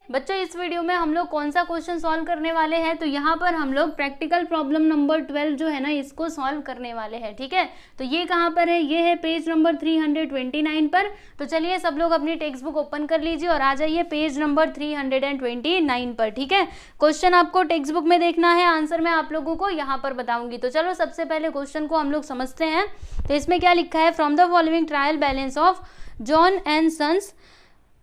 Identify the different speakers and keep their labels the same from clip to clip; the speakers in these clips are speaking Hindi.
Speaker 1: बच्चों इस वीडियो में हम लोग कौन सा क्वेश्चन सॉल्व करने वाले हैं, तो यहाँ पर हम लोग प्रैक्टिकल प्रॉब्लम नंबर 12 जो है ना इसको सॉल्व करने वाले हैं। ठीक है, तो ये कहाँ पर है, ये है पेज नंबर 329 पर। तो चलिए सब लोग अपनी टेक्स्ट बुक ओपन कर लीजिए और आ जाइए पेज नंबर 329 पर। ठीक है, क्वेश्चन आपको टेक्स्ट बुक में देखना है, आंसर मैं आप लोगों को यहाँ पर बताऊंगी। तो चलो सबसे पहले क्वेश्चन को हम लोग समझते हैं। तो इसमें क्या लिखा है, from the following trial balance of John and Sons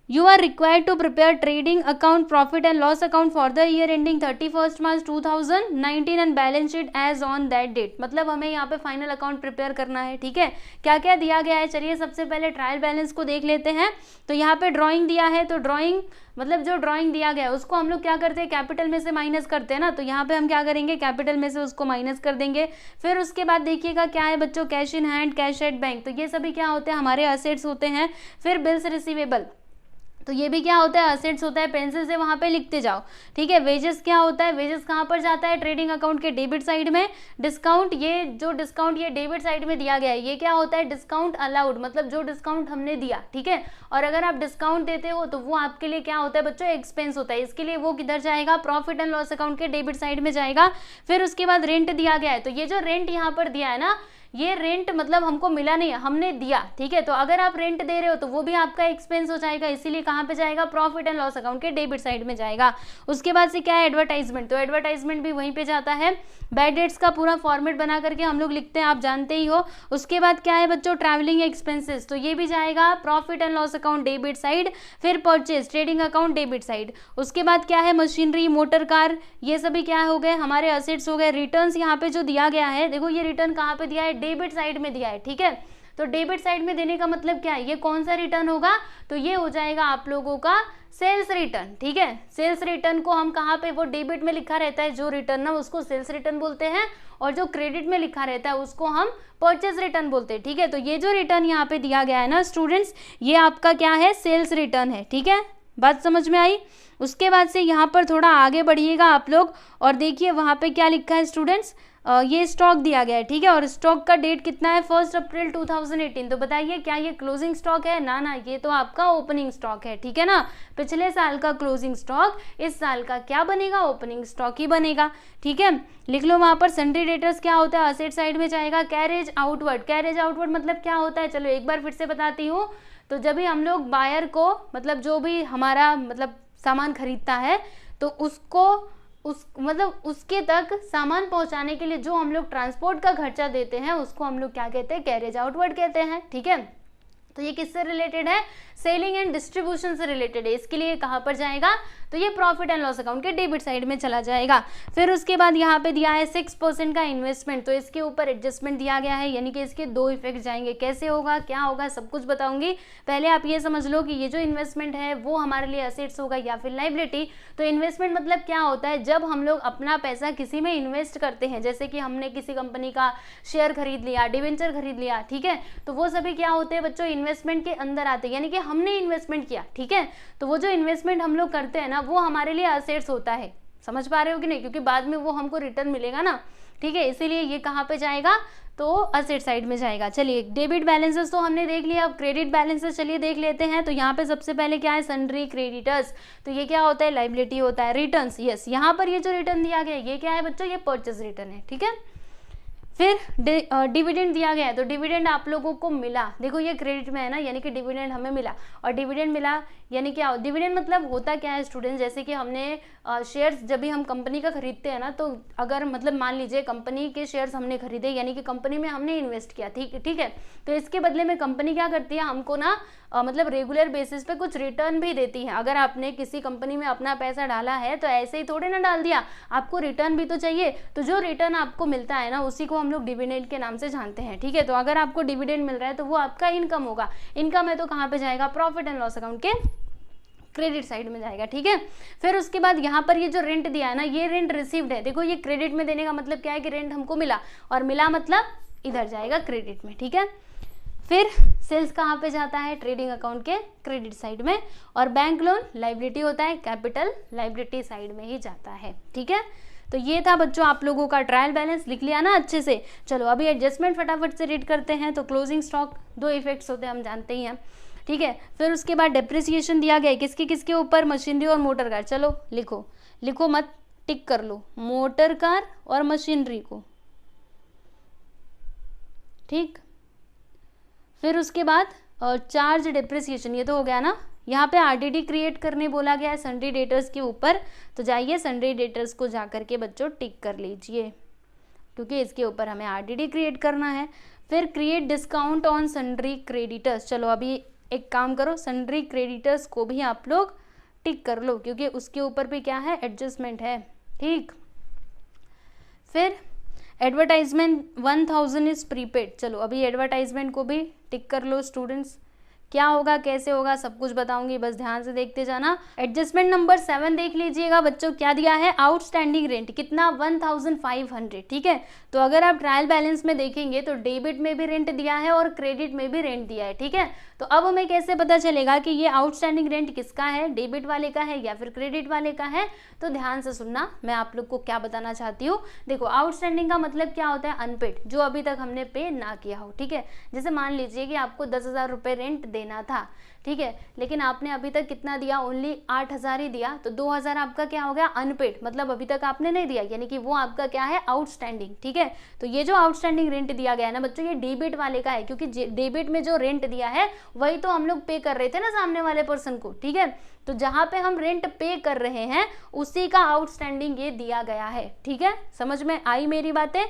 Speaker 1: you are required to prepare trading account, profit and loss account for the year ending 31st March 2019 and balance sheet as on that date। मतलब हमें यहाँ पे फाइनल अकाउंट प्रिपेयर करना है। ठीक है, क्या क्या दिया गया है, चलिए सबसे पहले ट्रायल बैलेंस को देख लेते हैं। तो यहाँ पे ड्राइंग दिया है, तो ड्राइंग मतलब जो ड्राइंग दिया गया है उसको हम लोग क्या करते हैं, कैपिटल में से माइनस करते हैं ना। तो यहाँ पे हम क्या करेंगे, कैपिटल में से उसको माइनस कर देंगे। फिर उसके बाद देखिएगा क्या है बच्चों, cash in hand, cash at bank, तो ये सभी क्या होते हैं, हमारे असेट्स होते हैं। फिर बिल्स रिसीवेबल, तो ये भी क्या होता है, असेट्स होता है, पेंसिल से वहां पे लिखते जाओ। ठीक है, वेजेस क्या होता है, वेजेस कहाँ पर जाता है, ट्रेडिंग अकाउंट के डेबिट साइड में। डिस्काउंट, ये जो डिस्काउंट ये डेबिट साइड में दिया गया है, ये क्या होता है, डिस्काउंट अलाउड, मतलब जो डिस्काउंट हमने दिया। ठीक है, और अगर आप डिस्काउंट देते हो तो वो आपके लिए क्या होता है बच्चों, एक्सपेंस होता है, इसके लिए वो किधर जाएगा, प्रॉफिट एंड लॉस अकाउंट के डेबिट साइड में जाएगा। फिर उसके बाद रेंट दिया गया है, तो ये जो रेंट यहाँ पर दिया है ना, ये रेंट मतलब हमको मिला नहीं है, हमने दिया। ठीक है, तो अगर आप रेंट दे रहे हो तो वो भी आपका एक्सपेंस हो जाएगा, इसीलिए कहाँ पे जाएगा, प्रॉफिट एंड लॉस अकाउंट के डेबिट साइड में जाएगा। उसके बाद से क्या है, एडवर्टाइजमेंट, तो एडवर्टाइजमेंट भी वहीं पे जाता है। बैड डेट्स का पूरा फॉर्मेट बना करके हम लोग लिखते हैं, आप जानते ही हो। उसके बाद क्या है बच्चों, ट्रैवलिंग एक्सपेंसेस, तो ये भी जाएगा profit and loss account debit side. फिर purchase, trading account debit side. उसके बाद क्या है, मशीनरी, मोटर कार, ये सभी क्या हो गए, हमारे असेट्स हो गए। रिटर्न्स यहाँ पे जो दिया गया है, देखो ये रिटर्न कहाँ पे दिया है, डेबिट साइड में दिया है। ठीक है, तो डेबिट साइड में देने का मतलब क्या है, ये कौन सा रिटर्न होगा, तो ये हो जाएगा आप लोगों का सेल्स रिटर्न। ठीक है, सेल्स रिटर्न को हम कहाँ पे, वो डेबिट में लिखा रहता है जो रिटर्न ना, उसको सेल्स रिटर्न बोलते हैं, और जो क्रेडिट में लिखा रहता है उसको हम परचेज रिटर्न बोलते हैं। ठीक है, तो ये जो रिटर्न यहाँ पे दिया गया है ना स्टूडेंट्स, ये आपका क्या है, सेल्स रिटर्न है। ठीक है, बात समझ में आई। उसके बाद से यहाँ पर थोड़ा आगे बढ़िएगा आप लोग और देखिए वहाँ पे क्या लिखा है स्टूडेंट्स, ये स्टॉक दिया गया है। ठीक है, और स्टॉक का डेट कितना है, 1 अप्रैल 2018। तो बताइए क्या ये क्लोजिंग स्टॉक है, ना ना, ये तो आपका ओपनिंग स्टॉक है। ठीक है ना, पिछले साल का क्लोजिंग स्टॉक इस साल का क्या बनेगा, ओपनिंग स्टॉक ही बनेगा। ठीक है, लिख लो वहां पर। सन्ड्री डेटर्स क्या होता है, असेट साइड में जाएगा। कैरेज आउटवर्ड, कैरेज आउटवर्ड मतलब क्या होता है, चलो एक बार फिर से बताती हूँ। तो जब भी हम लोग बायर को, मतलब जो भी हमारा मतलब सामान खरीदता है, तो उसको मतलब उसके तक सामान पहुंचाने के लिए जो हम लोग ट्रांसपोर्ट का खर्चा देते हैं उसको हम लोग क्या कहते हैं, कैरेज आउटवर्ड कहते हैं। ठीक है, तो ये किससे रिलेटेड है, सेलिंग एंड डिस्ट्रीब्यूशन से रिलेटेड है। इसके लिए कहाँ पर जाएगा, तो ये प्रॉफिट एंड लॉस अकाउंट के डेबिट साइड में चला जाएगा। फिर उसके बाद यहाँ पे दिया है 6% का इन्वेस्टमेंट, तो इसके ऊपर एडजस्टमेंट दिया गया है, यानी कि इसके दो इफेक्ट जाएंगे। कैसे होगा, क्या होगा, सब कुछ बताऊंगी। पहले आप ये समझ लो कि ये जो इन्वेस्टमेंट है वो हमारे लिए असेट्स होगा या फिर लाइबिलिटी। तो इन्वेस्टमेंट मतलब क्या होता है, जब हम लोग अपना पैसा किसी में इन्वेस्ट करते हैं, जैसे कि हमने किसी कंपनी का शेयर खरीद लिया, डिवेंचर खरीद लिया। ठीक है, तो वो सभी क्या होते हैं बच्चों, इन्वेस्टमेंट के अंदर आते हैं, यानी कि हमने इन्वेस्टमेंट किया। ठीक है, तो वो जो इन्वेस्टमेंट हम लोग करते हैं ना, वो हमारे लिए असेट्स होता है। समझ पा रहे हो कि नहीं, क्योंकि बाद में वो हमको रिटर्न मिलेगा ना। ठीक है, इसीलिए ये कहाँ पे जाएगा, तो असेट साइड में जाएगा। चलिए डेबिट बैलेंसेस तो हमने देख लिया, अब क्रेडिट बैलेंसेस चलिए देख लेते हैं। तो यहाँ पे सबसे पहले क्या है, सन्ड्री क्रेडिटर्स, तो ये क्या होता है, लाइबिलिटी होता है। रिटर्न्स, यस, यहाँ पर ये जो रिटर्न दिया गया है ये क्या है बच्चों, ये परचेज रिटर्न है। ठीक है, फिर डिविडेंड दिया गया है, तो डिविडेंड आप लोगों को मिला, देखो ये क्रेडिट में है ना, यानी कि डिविडेंड हमें मिला। और डिविडेंड मिला यानी क्या, डिविडेंड मतलब होता क्या है स्टूडेंट, जैसे कि हमने शेयर्स जब भी हम कंपनी का खरीदते हैं ना, तो अगर मतलब मान लीजिए कंपनी के शेयर्स हमने खरीदे, यानी कि कंपनी में हमने इन्वेस्ट किया। ठीक है, तो इसके बदले में कंपनी क्या करती है, हमको ना मतलब रेगुलर बेसिस पे कुछ रिटर्न भी देती है। अगर आपने किसी कंपनी में अपना पैसा डाला है तो ऐसे ही थोड़े ना डाल दिया, आपको रिटर्न भी तो चाहिए। तो जो रिटर्न आपको मिलता है ना, उसी को हम लोग डिविडेंड के नाम से जानते हैं। ठीक है, तो अगर आपको डिविडेंड मिल रहा है तो वो आपका इनकम होगा। इनकम है तो कहाँ पे जाएगा, प्रॉफिट एंड लॉस अकाउंट के क्रेडिट साइड में जाएगा। ठीक है, फिर उसके बाद यहाँ पर ये जो रेंट दिया है ना, ये रेंट रिसीव्ड है। देखो ये क्रेडिट में देने का मतलब क्या है कि रेंट हमको मिला, और मिला मतलब इधर जाएगा क्रेडिट में। ठीक है, फिर सेल्स कहाँ पे जाता है, ट्रेडिंग अकाउंट के क्रेडिट साइड में। और बैंक लोन लाइबिलिटी होता है, कैपिटल लाइबिलिटी साइड में ही जाता है। ठीक है, तो ये था बच्चों आप लोगों का ट्रायल बैलेंस, लिख लिया ना अच्छे से। चलो अभी एडजस्टमेंट फटाफट से रीड करते हैं। तो क्लोजिंग स्टॉक, दो इफेक्ट्स होते हैं हम जानते ही हैं। ठीक है। फिर उसके बाद डेप्रिसिएशन दिया गया है किसके किसके ऊपर, मशीनरी और मोटर कार। चलो लिखो, लिखो मत, टिक कर लो, मोटर कार और मशीनरी को, ठीक। फिर उसके बाद चार्ज डेप्रिसिएशन, ये तो हो गया ना। यहाँ पे आरडीडी क्रिएट करने बोला गया है सन्ड्री डेटर्स के ऊपर, तो जाइए सन्ड्री डेटर्स को जाकर के बच्चों टिक कर लीजिए, क्योंकि इसके ऊपर हमें आरडीडी क्रिएट करना है। फिर create discount on sundry creditors. चलो अभी एक काम करो, सन्ड्री क्रेडिटर्स को भी आप लोग टिक कर लो, क्योंकि उसके ऊपर भी क्या है, एडजस्टमेंट है, ठीक। फिर एडवर्टाइजमेंट 1000 इज प्रीपेड। चलो अभी एडवर्टाइजमेंट को भी टिक कर लो स्टूडेंट्स। क्या होगा कैसे होगा सब कुछ बताऊंगी, बस ध्यान से देखते जाना। एडजस्टमेंट नंबर 7 देख लीजिएगा बच्चों, क्या दिया है, आउटस्टैंडिंग रेंट कितना, 1500, ठीक है। तो अगर आप ट्रायल बैलेंस में देखेंगे तो डेबिट में भी रेंट दिया है और क्रेडिट में भी रेंट दिया है, ठीक है। तो अब हमें कैसे पता चलेगा कि ये आउटस्टैंडिंग रेंट किसका है, डेबिट वाले का है या फिर क्रेडिट वाले का है। तो ध्यान से सुनना, मैं आप लोग को क्या बताना चाहती हूँ। देखो आउटस्टैंडिंग का मतलब क्या होता है, अनपेड, जो अभी तक हमने पे ना किया हो, ठीक है। जैसे मान लीजिए कि आपको 10,000 रुपये रेंट देना था, ठीक है, लेकिन आपने अभी तक कितना दिया, ओनली 8,000 ही दिया, तो 2,000 आपका क्या हो गया, अनपेड, मतलब अभी तक आपने नहीं दिया, यानी कि वो आपका क्या है, आउटस्टैंडिंग, ठीक है। तो ये जो आउटस्टैंडिंग रेंट दिया गया है ना बच्चों, ये डेबिट वाले का है, क्योंकि डेबिट में जो रेंट दिया है वही तो हम लोग पे कर रहे थे ना सामने वाले पर्सन को, ठीक है। तो जहां पे हम रेंट पे कर रहे हैं उसी का आउटस्टैंडिंग ये दिया गया है, ठीक है। समझ में आई मेरी बातें।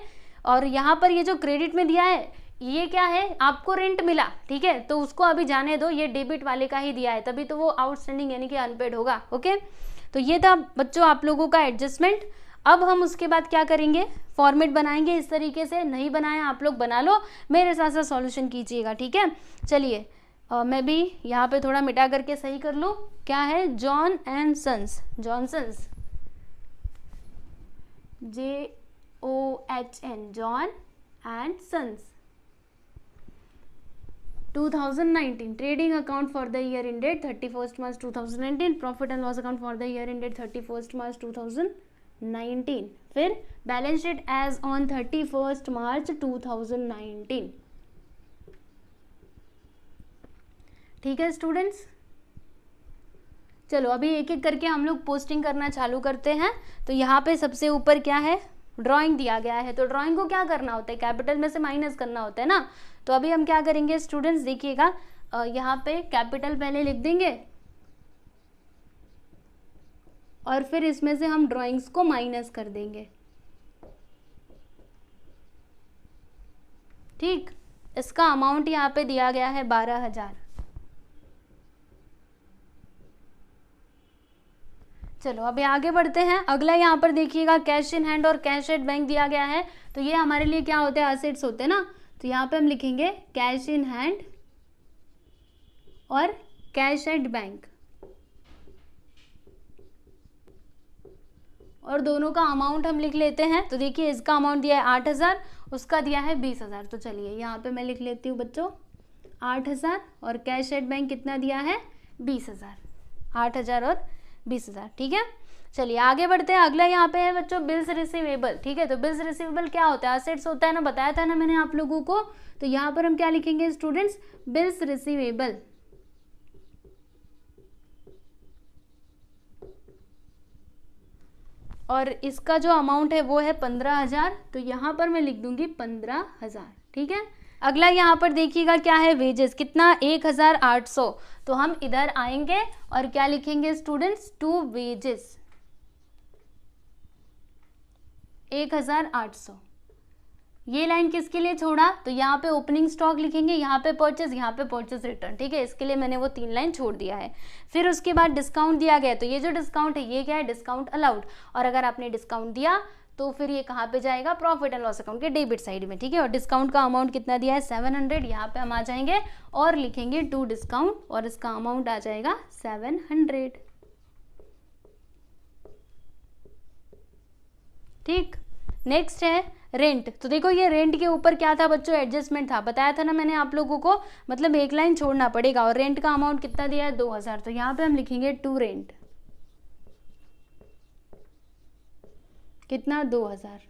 Speaker 1: और यहाँ पर ये जो क्रेडिट में दिया है ये क्या है, आपको रेंट मिला, ठीक है, तो उसको अभी जाने दो, ये डेबिट वाले का ही दिया है, तभी तो वो आउटस्टैंडिंग यानी कि अनपेड होगा, ओके। तो ये था बच्चों आप लोगों का एडजस्टमेंट। अब हम उसके बाद क्या करेंगे, फॉर्मेट बनाएंगे इस तरीके से, नहीं बनाया आप लोग बना लो, मेरे साथ साथ सॉल्यूशन कीजिएगा, ठीक है। चलिए मैं भी यहाँ पे थोड़ा मिटा करके सही कर लूँ। क्या है, John and Sons, Johnsons, JOHN, John and Sons, 2019 trading account for the year ended 31st March 2019, profit and loss account for the year ended 31st March 2019, फिर balance sheet as on 31st March 2019, ठीक है स्टूडेंट्स। चलो अभी एक एक करके हम लोग पोस्टिंग करना चालू करते हैं। तो यहाँ पे सबसे ऊपर क्या है, ड्राइंग दिया गया है, तो ड्राइंग को क्या करना होता है, कैपिटल में से माइनस करना होता है ना। तो अभी हम क्या करेंगे स्टूडेंट्स, देखिएगा यहाँ पे कैपिटल पहले लिख देंगे और फिर इसमें से हम ड्राइंग्स को माइनस कर देंगे, ठीक। इसका अमाउंट यहाँ पे दिया गया है 12,000। चलो अभी आगे बढ़ते हैं। अगला यहाँ पर देखिएगा कैश इन हैंड और कैश एट बैंक दिया गया है, तो ये हमारे लिए क्या होते हैं, असेट्स होते हैं ना। तो यहाँ पे हम लिखेंगे कैश इन हैंड और कैश एट बैंक, और दोनों का अमाउंट हम लिख लेते हैं। तो देखिए इसका अमाउंट दिया है 8,000, उसका दिया है 20,000। तो चलिए यहाँ पे मैं लिख लेती हूँ बच्चों 8,000, और कैश एट बैंक कितना दिया है, 20,000, 8,000 और 20,000, ठीक है। चलिए आगे बढ़ते हैं। अगला यहाँ पे है बच्चों बिल्स रिसीवेबल, ठीक है। तो बिल्स रिसीवेबल क्या होता है, असेट्स होता है ना, बताया था ना मैंने आप लोगों को। तो यहाँ पर हम क्या लिखेंगे स्टूडेंट्स, बिल्स रिसीवेबल, और इसका जो अमाउंट है वो है 15,000। तो यहाँ पर मैं लिख दूंगी 15,000, ठीक है। अगला यहाँ पर देखिएगा क्या है, वेजेस, कितना, 1,800। तो हम इधर आएंगे और क्या लिखेंगे स्टूडेंट्स, टू वेजेस, 1,800। ये लाइन किसके लिए छोड़ा, तो यहाँ पे ओपनिंग स्टॉक लिखेंगे, यहाँ पे परचेज रिटर्न, ठीक है। इसके लिए मैंने वो 3 लाइन छोड़ दिया है। फिर उसके बाद डिस्काउंट दिया गया, तो ये जो डिस्काउंट है ये क्या है, डिस्काउंट अलाउड, और अगर आपने डिस्काउंट दिया तो फिर ये कहाँ पे जाएगा, प्रॉफिट एंड लॉस अकाउंट के डेबिट साइड में, ठीक है। और डिस्काउंट का अमाउंट कितना दिया है, 700। यहाँ पे हम आ जाएंगे और लिखेंगे टू डिस्काउंट, और इसका अमाउंट आ जाएगा 700, ठीक। नेक्स्ट है रेंट। तो देखो ये रेंट के ऊपर क्या था बच्चों, एडजस्टमेंट था, बताया था ना मैंने आप लोगों को, मतलब एक लाइन छोड़ना पड़ेगा। और रेंट का अमाउंट कितना दिया है, 2,000। तो यहाँ पे हम लिखेंगे टू रेंट, कितना, 2,000,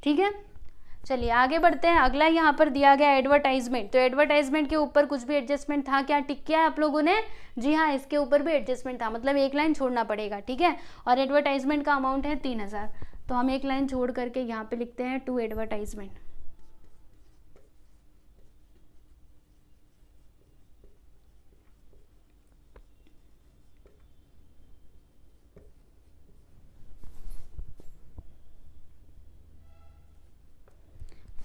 Speaker 1: ठीक है। चलिए आगे बढ़ते हैं। अगला यहाँ पर दिया गया एडवर्टाइजमेंट। तो एडवर्टाइजमेंट के ऊपर कुछ भी एडजस्टमेंट था क्या? टिक किया है आप लोगों ने? जी हाँ, इसके ऊपर भी एडजस्टमेंट था, मतलब एक लाइन छोड़ना पड़ेगा, ठीक है। और एडवर्टाइजमेंट का अमाउंट है 3000, तो हम एक लाइन छोड़ करके यहाँ पे लिखते हैं टू एडवर्टाइजमेंट।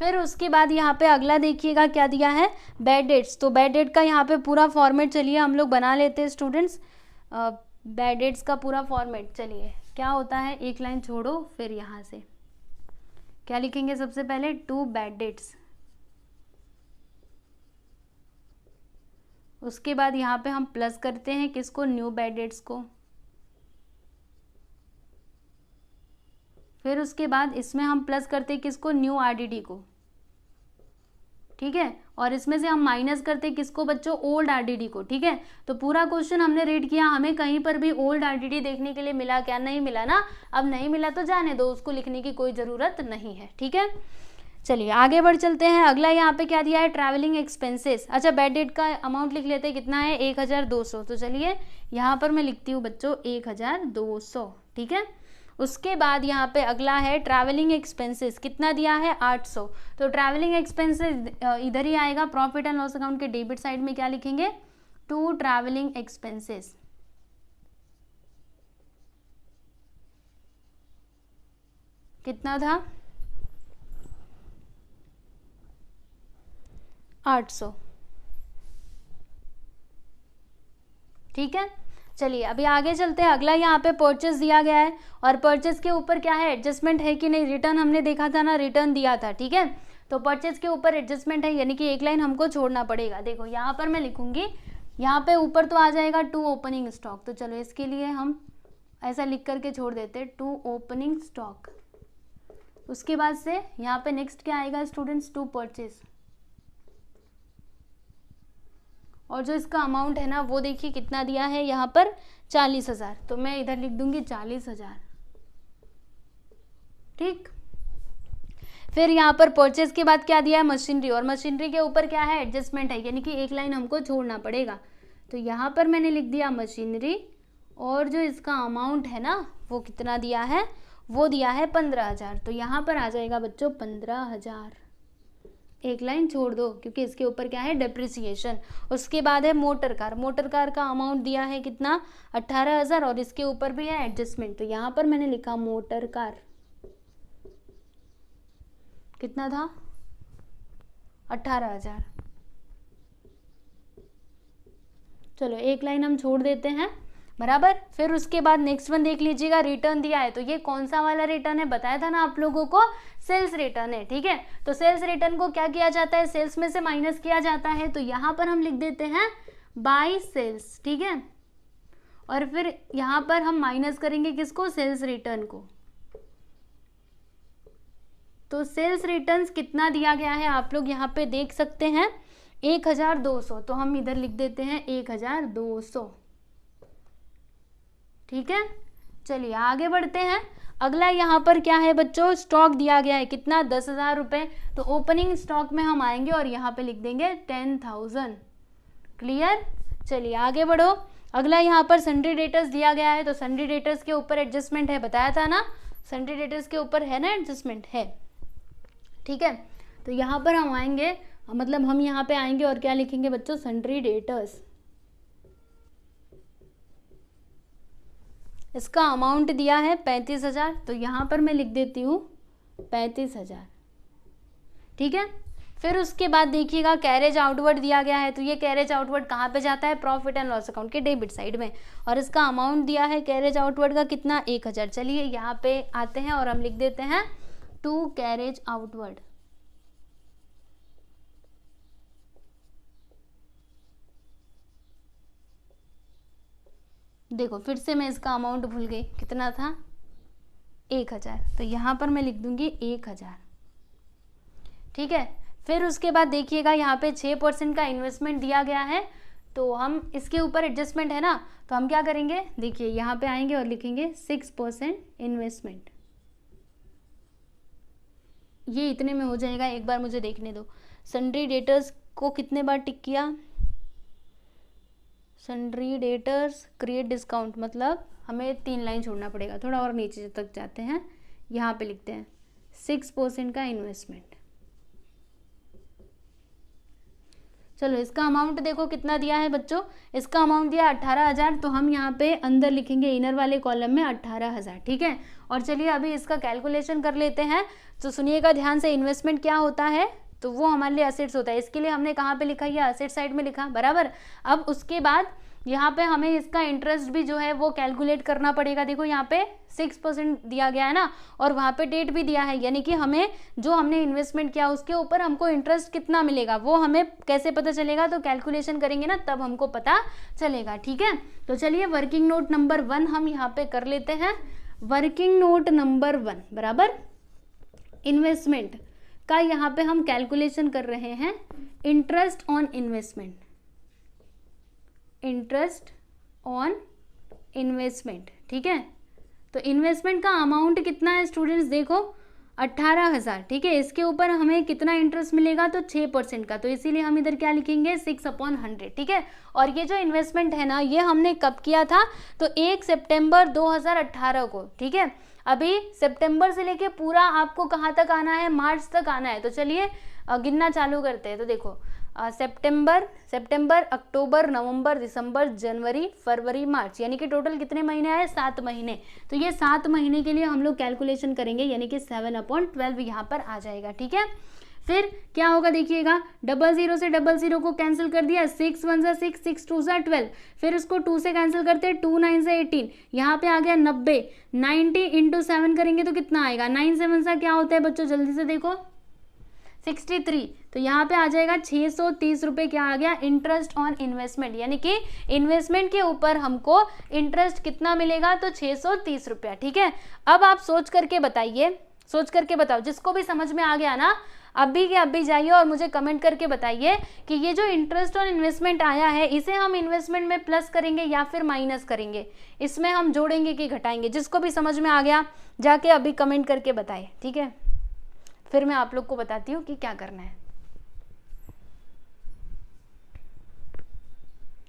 Speaker 1: फिर उसके बाद यहाँ पे अगला देखिएगा क्या दिया है, बैड डेट्स। तो बैड डेट का यहाँ पे पूरा फॉर्मेट चलिए हम लोग बना लेते हैं स्टूडेंट्स। बैड डेट्स का पूरा फॉर्मेट चलिए क्या होता है, एक लाइन छोड़ो, फिर यहाँ से क्या लिखेंगे सबसे पहले, टू बैड डेट्स। उसके बाद यहाँ पे हम प्लस करते हैं किसको, न्यू बैड डेट्स को। फिर उसके बाद इसमें हम प्लस करते हैं किसको, न्यू आरडीडी को, ठीक है। और इसमें से हम माइनस करते हैं किसको बच्चों, ओल्ड आरडीडी को, ठीक है। तो पूरा क्वेश्चन हमने रीड किया, हमें कहीं पर भी ओल्ड आरडीडी देखने के लिए मिला क्या? नहीं मिला ना। अब नहीं मिला तो जाने दो, उसको लिखने की कोई ज़रूरत नहीं है, ठीक है। चलिए आगे बढ़ चलते हैं। अगला यहाँ पे क्या दिया है, ट्रैवलिंग एक्सपेंसेस। अच्छा, बैड डेट का अमाउंट लिख लेते हैं, कितना है, 1200। तो चलिए यहाँ पर मैं लिखती हूँ बच्चों 1200, ठीक है। उसके बाद यहाँ पे अगला है ट्रैवलिंग एक्सपेंसेस, कितना दिया है, 800। तो ट्रैवलिंग एक्सपेंसेस इधर ही आएगा, प्रॉफिट एंड लॉस अकाउंट के डेबिट साइड में क्या लिखेंगे, टू ट्रैवलिंग एक्सपेंसेस। कितना था, 800, ठीक है। चलिए अभी आगे चलते हैं। अगला यहाँ पे परचेस दिया गया है, और परचेस के ऊपर क्या है, एडजस्टमेंट है कि नहीं। रिटर्न हमने देखा था ना, रिटर्न दिया था, ठीक है। तो परचेस के ऊपर एडजस्टमेंट है, यानी कि एक लाइन हमको छोड़ना पड़ेगा। देखो यहाँ पर मैं लिखूंगी, यहाँ पे ऊपर तो आ जाएगा टू ओपनिंग स्टॉक। तो चलो इसके लिए हम ऐसा लिख करके छोड़ देते हैं, टू ओपनिंग स्टॉक। उसके बाद से यहाँ पे नेक्स्ट क्या आएगा स्टूडेंट्स, टू परचेस। और जो इसका अमाउंट है ना, वो देखिए कितना दिया है यहाँ पर, 40,000। तो मैं इधर लिख दूंगी 40,000, ठीक। फिर यहाँ पर परचेज के बाद क्या दिया है, मशीनरी। और मशीनरी के ऊपर क्या है, एडजस्टमेंट है, यानी कि एक लाइन हमको छोड़ना पड़ेगा। तो यहाँ पर मैंने लिख दिया मशीनरी, और जो इसका अमाउंट है ना, वो कितना दिया है, वो दिया है 15,000। तो यहाँ पर आ जाएगा बच्चों 15,000, एक लाइन छोड़ दो क्योंकि इसके ऊपर क्या है, डेप्रिसिएशन। उसके बाद है मोटर कार। मोटर कार का अमाउंट दिया है कितना, 18,000, और इसके ऊपर भी है एडजस्टमेंट। तो यहाँ पर मैंने लिखा मोटर कार, कितना था, 18,000। चलो एक लाइन हम छोड़ देते हैं, बराबर। फिर उसके बाद नेक्स्ट वन देख लीजिएगा, रिटर्न दिया है। तो ये कौन सा वाला रिटर्न है, बताया था ना आप लोगों को, सेल्स रिटर्न है, ठीक है। तो सेल्स रिटर्न को क्या किया जाता है, सेल्स में से माइनस किया जाता है। तो यहाँ पर हम लिख देते हैं बाय सेल्स, ठीक है। और फिर यहाँ पर हम माइनस करेंगे किसको, सेल्स रिटर्न को। तो सेल्स रिटर्न्स कितना दिया गया है आप लोग यहाँ पे देख सकते हैं, 1200। तो हम इधर लिख देते हैं 1200, ठीक है। चलिए आगे बढ़ते हैं। अगला यहाँ पर क्या है बच्चों, स्टॉक दिया गया है, कितना, 10,000 रुपये। तो ओपनिंग स्टॉक में हम आएंगे और यहाँ पे लिख देंगे 10,000, क्लियर। चलिए आगे बढ़ो। अगला यहाँ पर सन्ड्री डेटर्स दिया गया है। तो सन्ड्री डेटर्स के ऊपर एडजस्टमेंट है, बताया था ना, सन्ड्री डेटर्स के ऊपर है ना एडजस्टमेंट है, ठीक है। तो यहाँ पर हम आएंगे, मतलब हम यहाँ पे आएंगे और क्या लिखेंगे बच्चों, सन्ड्री डेटर्स। इसका अमाउंट दिया है 35,000। तो यहाँ पर मैं लिख देती हूँ 35,000, ठीक है। फिर उसके बाद देखिएगा कैरेज आउटवर्ड दिया गया है। तो ये कैरेज आउटवर्ड कहाँ पे जाता है, प्रॉफिट एंड लॉस अकाउंट के डेबिट साइड में। और इसका अमाउंट दिया है कैरेज आउटवर्ड का कितना, 1,000। चलिए यहाँ पे आते हैं और हम लिख देते हैं टू कैरेज आउटवर्ड। देखो फिर से मैं इसका अमाउंट भूल गई, कितना था, 1,000। तो यहाँ पर मैं लिख दूंगी 1,000, ठीक है। फिर उसके बाद देखिएगा यहाँ पे 6% का इन्वेस्टमेंट दिया गया है। तो हम इसके ऊपर एडजस्टमेंट है ना, तो हम क्या करेंगे, देखिए यहाँ पे आएंगे और लिखेंगे 6% इन्वेस्टमेंट। ये इतने में हो जाएगा, एक बार मुझे देखने दो। सन्ड्री डेटर्स को कितने बार टिक किया, सन्ड्री डेटर्स क्रिएट डिस्काउंट, मतलब हमें 3 लाइन छोड़ना पड़ेगा, थोड़ा और नीचे तक जाते हैं, यहाँ पे लिखते हैं 6% का इन्वेस्टमेंट। चलो इसका अमाउंट देखो कितना दिया है बच्चों, इसका अमाउंट दिया 18,000, तो हम यहाँ पे अंदर लिखेंगे इनर वाले कॉलम में 18,000, ठीक है। और चलिए अभी इसका कैलकुलेशन कर लेते हैं। तो सुनिएगा ध्यान से, इन्वेस्टमेंट क्या होता है, तो वो हमारे लिए असेट्स होता है। इसके लिए हमने कहाँ पे लिखा, ये असेट साइड में लिखा, बराबर। अब उसके बाद यहाँ पे हमें इसका इंटरेस्ट भी जो है वो कैलकुलेट करना पड़ेगा। देखो यहाँ पे 6% दिया गया है ना, और वहाँ पे डेट भी दिया है, यानी कि हमें जो हमने इन्वेस्टमेंट किया उसके ऊपर हमको इंटरेस्ट कितना मिलेगा वो हमें कैसे पता चलेगा, तो कैलकुलेशन करेंगे ना तब हमको पता चलेगा, ठीक है। तो चलिए वर्किंग नोट नंबर 1 हम यहाँ पे कर लेते हैं। वर्किंग नोट नंबर 1 बराबर इन्वेस्टमेंट का यहाँ पे हम कैलकुलेशन कर रहे हैं interest on investment, interest on investment, ठीक है। तो इन्वेस्टमेंट का अमाउंट कितना है स्टूडेंट्स, देखो 18,000, ठीक है। इसके ऊपर हमें कितना इंटरेस्ट मिलेगा, तो 6% का, तो इसीलिए हम इधर क्या लिखेंगे 6/100, ठीक है। और ये जो इन्वेस्टमेंट है ना, ये हमने कब किया था, तो 1 सितंबर 2018 को, ठीक है। अभी सितंबर से लेके पूरा आपको कहाँ तक आना है, मार्च तक आना है। तो चलिए गिनना चालू करते हैं। तो देखो सितंबर, अक्टूबर, नवंबर, दिसंबर, जनवरी, फरवरी, मार्च, यानी कि टोटल कितने महीने आए, 7 महीने। तो ये 7 महीने के लिए हम लोग कैलकुलेशन करेंगे, यानी कि 7/12 यहाँ पर आ जाएगा, ठीक है। फिर क्या होगा देखिएगा, 00 से 00 को कैंसिल कर दिया, 6 1 जा 6, 6 2 जा 12, फिर इसको 2 से कैंसिल करते हैं, 2 9 से 18, यहाँ पे आ गया 90, 90 इंटू 7 करेंगे तो कितना आएगा, 9 7 सा क्या होता है बच्चों, जल्दी से देखो 63, तो यहाँ पे आ जाएगा 630 रुपये, क्या आ गया, इंटरेस्ट ऑन इन्वेस्टमेंट, यानी कि इन्वेस्टमेंट के ऊपर हमको इंटरेस्ट कितना मिलेगा, तो 630 रुपया, ठीक है। अब आप सोच करके बताइए, सोच करके बताओ, जिसको भी समझ में आ गया ना अभी के अभी जाइए और मुझे कमेंट करके बताइए कि ये जो इंटरेस्ट ऑन इन्वेस्टमेंट आया है इसे हम इन्वेस्टमेंट में प्लस करेंगे या फिर माइनस करेंगे, इसमें हम जोड़ेंगे कि घटाएंगे। जिसको भी समझ में आ गया जाके अभी कमेंट करके बताए, ठीक है। फिर मैं आप लोग को बताती हूँ कि क्या करना है।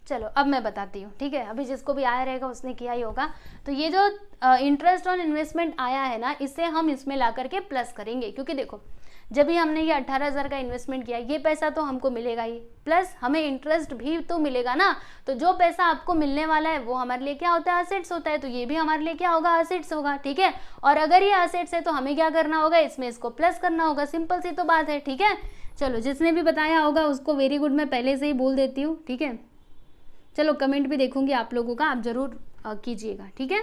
Speaker 1: चलो अब मैं बताती हूँ, ठीक है। अभी जिसको भी आया रहेगा उसने किया ही होगा। तो ये जो इंटरेस्ट ऑन इन्वेस्टमेंट आया है ना, इसे हम इसमें ला करके प्लस करेंगे, क्योंकि देखो जब भी हमने ये 18,000 का इन्वेस्टमेंट किया, ये पैसा तो हमको मिलेगा ही, प्लस हमें इंटरेस्ट भी तो मिलेगा ना। तो जो पैसा आपको मिलने वाला है वो हमारे लिए क्या होता है, असेट्स होता है। तो ये भी हमारे लिए क्या होगा, असेट्स होगा, ठीक है। और अगर ये असेट्स है तो हमें क्या करना होगा, इसमें इसको प्लस करना होगा, सिंपल सी तो बात है, ठीक है। चलो जिसने भी बताया होगा उसको वेरी गुड, मैं पहले से ही बोल देती हूँ, ठीक है। चलो कमेंट भी देखूंगी आप लोगों का, आप जरूर कीजिएगा, ठीक है।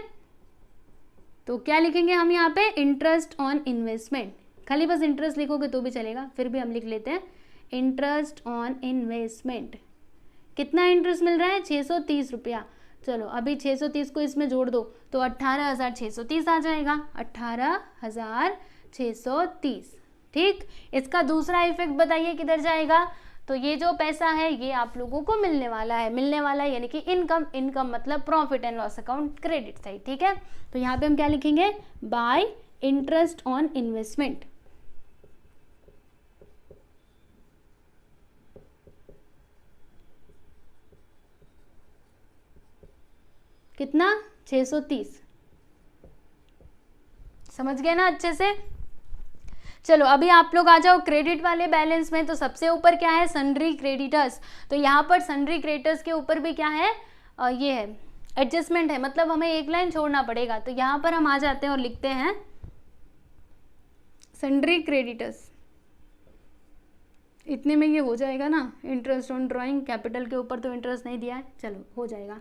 Speaker 1: तो क्या लिखेंगे हम यहाँ पे, इंटरेस्ट ऑन इन्वेस्टमेंट, खाली बस इंटरेस्ट लिखोगे तो भी चलेगा, फिर भी हम लिख लेते हैं इंटरेस्ट ऑन इन्वेस्टमेंट। कितना इंटरेस्ट मिल रहा है, 630 रुपया। चलो अभी 630 को इसमें जोड़ दो तो 18,630 आ जाएगा, 18,630, ठीक। इसका दूसरा इफेक्ट बताइए किधर जाएगा, तो ये जो पैसा है ये आप लोगों को मिलने वाला है, मिलने वाला है यानी कि इनकम, इनकम मतलब profit and loss account, credit side, ठीक है। तो यहाँ पे हम क्या लिखेंगे, बाय इंटरेस्ट ऑन इन्वेस्टमेंट। कितना, 630, समझ गए ना अच्छे से। चलो अभी आप लोग आ जाओ क्रेडिट वाले बैलेंस में। तो सबसे ऊपर क्या है, सन्ड्री क्रेडिटर्स। तो यहाँ पर सन्ड्री क्रेडिटर्स के ऊपर भी क्या है, ये है एडजस्टमेंट है, मतलब हमें एक लाइन छोड़ना पड़ेगा। तो यहाँ पर हम आ जाते हैं और लिखते हैं सन्ड्री क्रेडिटर्स, इतने में ये हो जाएगा ना, इंटरेस्ट ऑन ड्राइंग कैपिटल के ऊपर तो इंटरेस्ट नहीं दिया है, चलो हो जाएगा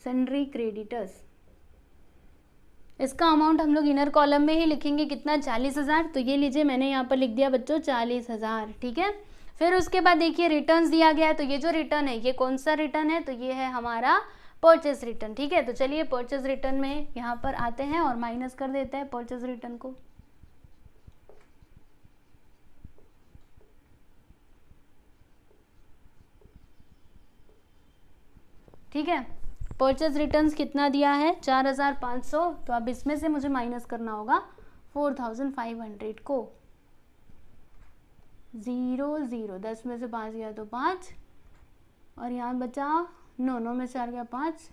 Speaker 1: सन्ड्री क्रेडिटर्स। इसका अमाउंट हम लोग इनर कॉलम में ही लिखेंगे, कितना, 40,000। तो ये लीजिए मैंने यहाँ पर लिख दिया बच्चों 40,000, ठीक है। फिर उसके बाद देखिए रिटर्न्स दिया गया है। तो ये जो रिटर्न है ये कौन सा रिटर्न है, तो ये है हमारा परचेस रिटर्न, ठीक है। तो चलिए परचेस रिटर्न में यहाँ पर आते हैं और माइनस कर देते हैं परचेस रिटर्न को, ठीक है। परचेज रिटर्न्स कितना दिया है, 4,500। तो अब इसमें से मुझे माइनस करना होगा 4,500 को, 0 0, 10 में से 5 गया तो 5, और यहाँ बचा 9, 9 में से 4 गया 5,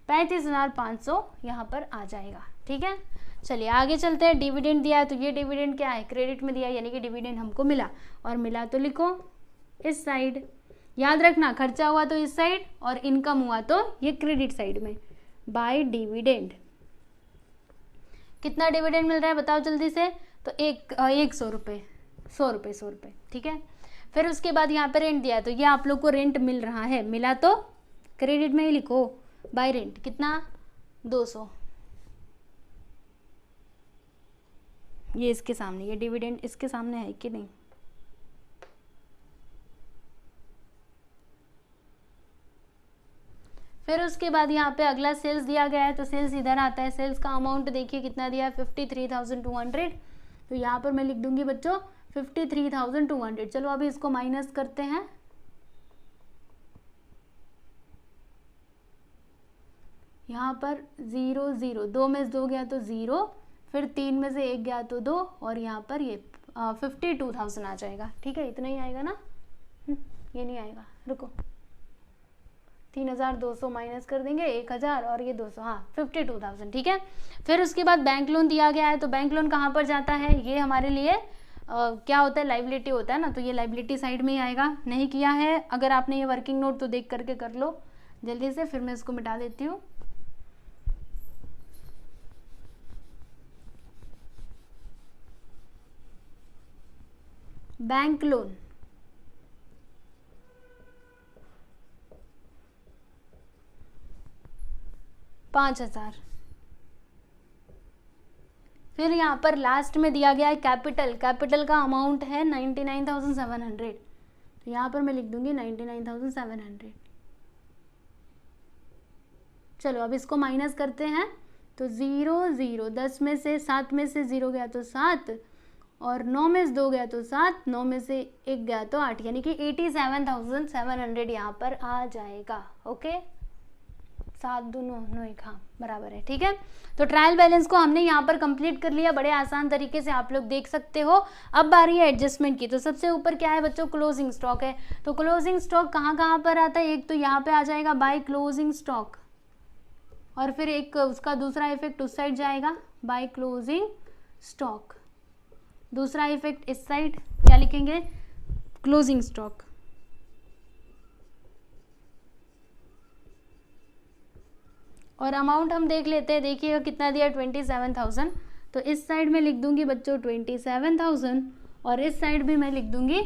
Speaker 1: 35,500 यहाँ पर आ जाएगा। ठीक है, चलिए आगे चलते हैं। डिविडेंड दिया है तो ये डिविडेंड क्या है, क्रेडिट में दिया है, यानी कि डिविडेंड हमको मिला, और मिला तो लिखो इस साइड। याद रखना खर्चा हुआ तो इस साइड और इनकम हुआ तो ये क्रेडिट साइड में, बाय डिविडेंड। कितना डिविडेंड मिल रहा है बताओ जल्दी से, तो 100 रुपये, 100 रुपये, 100 रुपये। ठीक है, फिर उसके बाद यहाँ पे रेंट दिया है तो ये आप लोग को रेंट मिल रहा है, मिला तो क्रेडिट में ही लिखो, बाय रेंट। कितना, 200। ये इसके सामने, ये डिविडेंड इसके सामने है कि नहीं, फिर उसके बाद यहाँ पे अगला सेल्स दिया गया है तो सेल्स इधर आता है। सेल्स का अमाउंट देखिए कितना दिया है, 53,200। तो यहाँ पर मैं लिख दूंगी बच्चों 53,200। चलो अभी इसको माइनस करते हैं। यहाँ पर 0 0, 2 में से 2 गया तो 0, फिर 3 में से 1 गया तो 2, और यहाँ पर ये 52,000 आ जाएगा। ठीक है, इतना ही आएगा ना, ये नहीं आएगा, रुको, 3,200 माइनस कर देंगे, 1,000 और ये 200, हाँ 52,000। ठीक है, फिर उसके बाद बैंक लोन दिया गया है तो बैंक लोन कहाँ पर जाता है, ये हमारे लिए क्या होता है, लाइबिलिटी होता है ना, तो ये लाइबिलिटी साइड में ही आएगा। नहीं किया है अगर आपने ये वर्किंग नोट तो देख करके कर लो जल्दी से, फिर मैं इसको मिटा देती हूँ। Bank loan, $5,000। फिर यहाँ पर लास्ट में दिया गया है कैपिटल, कैपिटल का अमाउंट है 99,700। तो यहाँ पर मैं लिख दूंगी 99,700। चलो अब इसको माइनस करते हैं तो 0 0, 10 में से 7 में से 0 गया तो 7, और 9 में से 2 गया तो 7, 9 में से 1 गया तो 8, यानी कि 87,700 यहाँ पर आ जाएगा। ओके, 7 2 9 9 1, हाँ बराबर है। ठीक है, तो ट्रायल बैलेंस को हमने यहाँ पर कंप्लीट कर लिया, बड़े आसान तरीके से आप लोग देख सकते हो। अब बारी है एडजस्टमेंट की। तो सबसे ऊपर क्या है बच्चों, क्लोजिंग स्टॉक है। तो क्लोजिंग स्टॉक कहाँ कहाँ पर आता है, एक तो यहाँ पे आ जाएगा बाय क्लोजिंग स्टॉक, और फिर एक उसका दूसरा इफेक्ट उस साइड जाएगा बाय क्लोजिंग स्टॉक, दूसरा इफेक्ट इस साइड क्या लिखेंगे, क्लोजिंग स्टॉक। और अमाउंट हम देख लेते हैं, देखिएगा कितना दिया, 27,000। तो इस साइड में लिख दूंगी बच्चों 27,000, और इस साइड भी मैं लिख दूंगी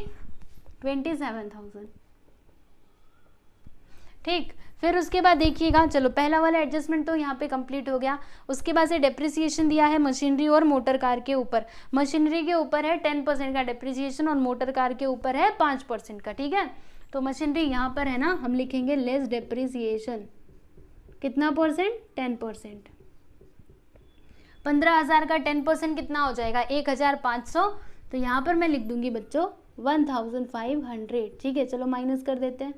Speaker 1: 27,000। ठीक, फिर उसके बाद देखिएगा, चलो पहला वाला एडजस्टमेंट तो यहाँ पे कंप्लीट हो गया। उसके बाद से डेप्रिसिएशन दिया है मशीनरी और मोटर कार के ऊपर। मशीनरी के ऊपर है 10% का डेप्रिसिएशन और मोटर कार के ऊपर है 5% का। ठीक है, तो मशीनरी यहाँ पर है ना, हम लिखेंगे लेस डेप्रिसिएशन। कितना परसेंट, 10%। 15,000 का 10% कितना हो जाएगा, 1,500। तो यहाँ पर मैं लिख दूंगी बच्चों 1,500। ठीक है, चलो माइनस कर देते हैं,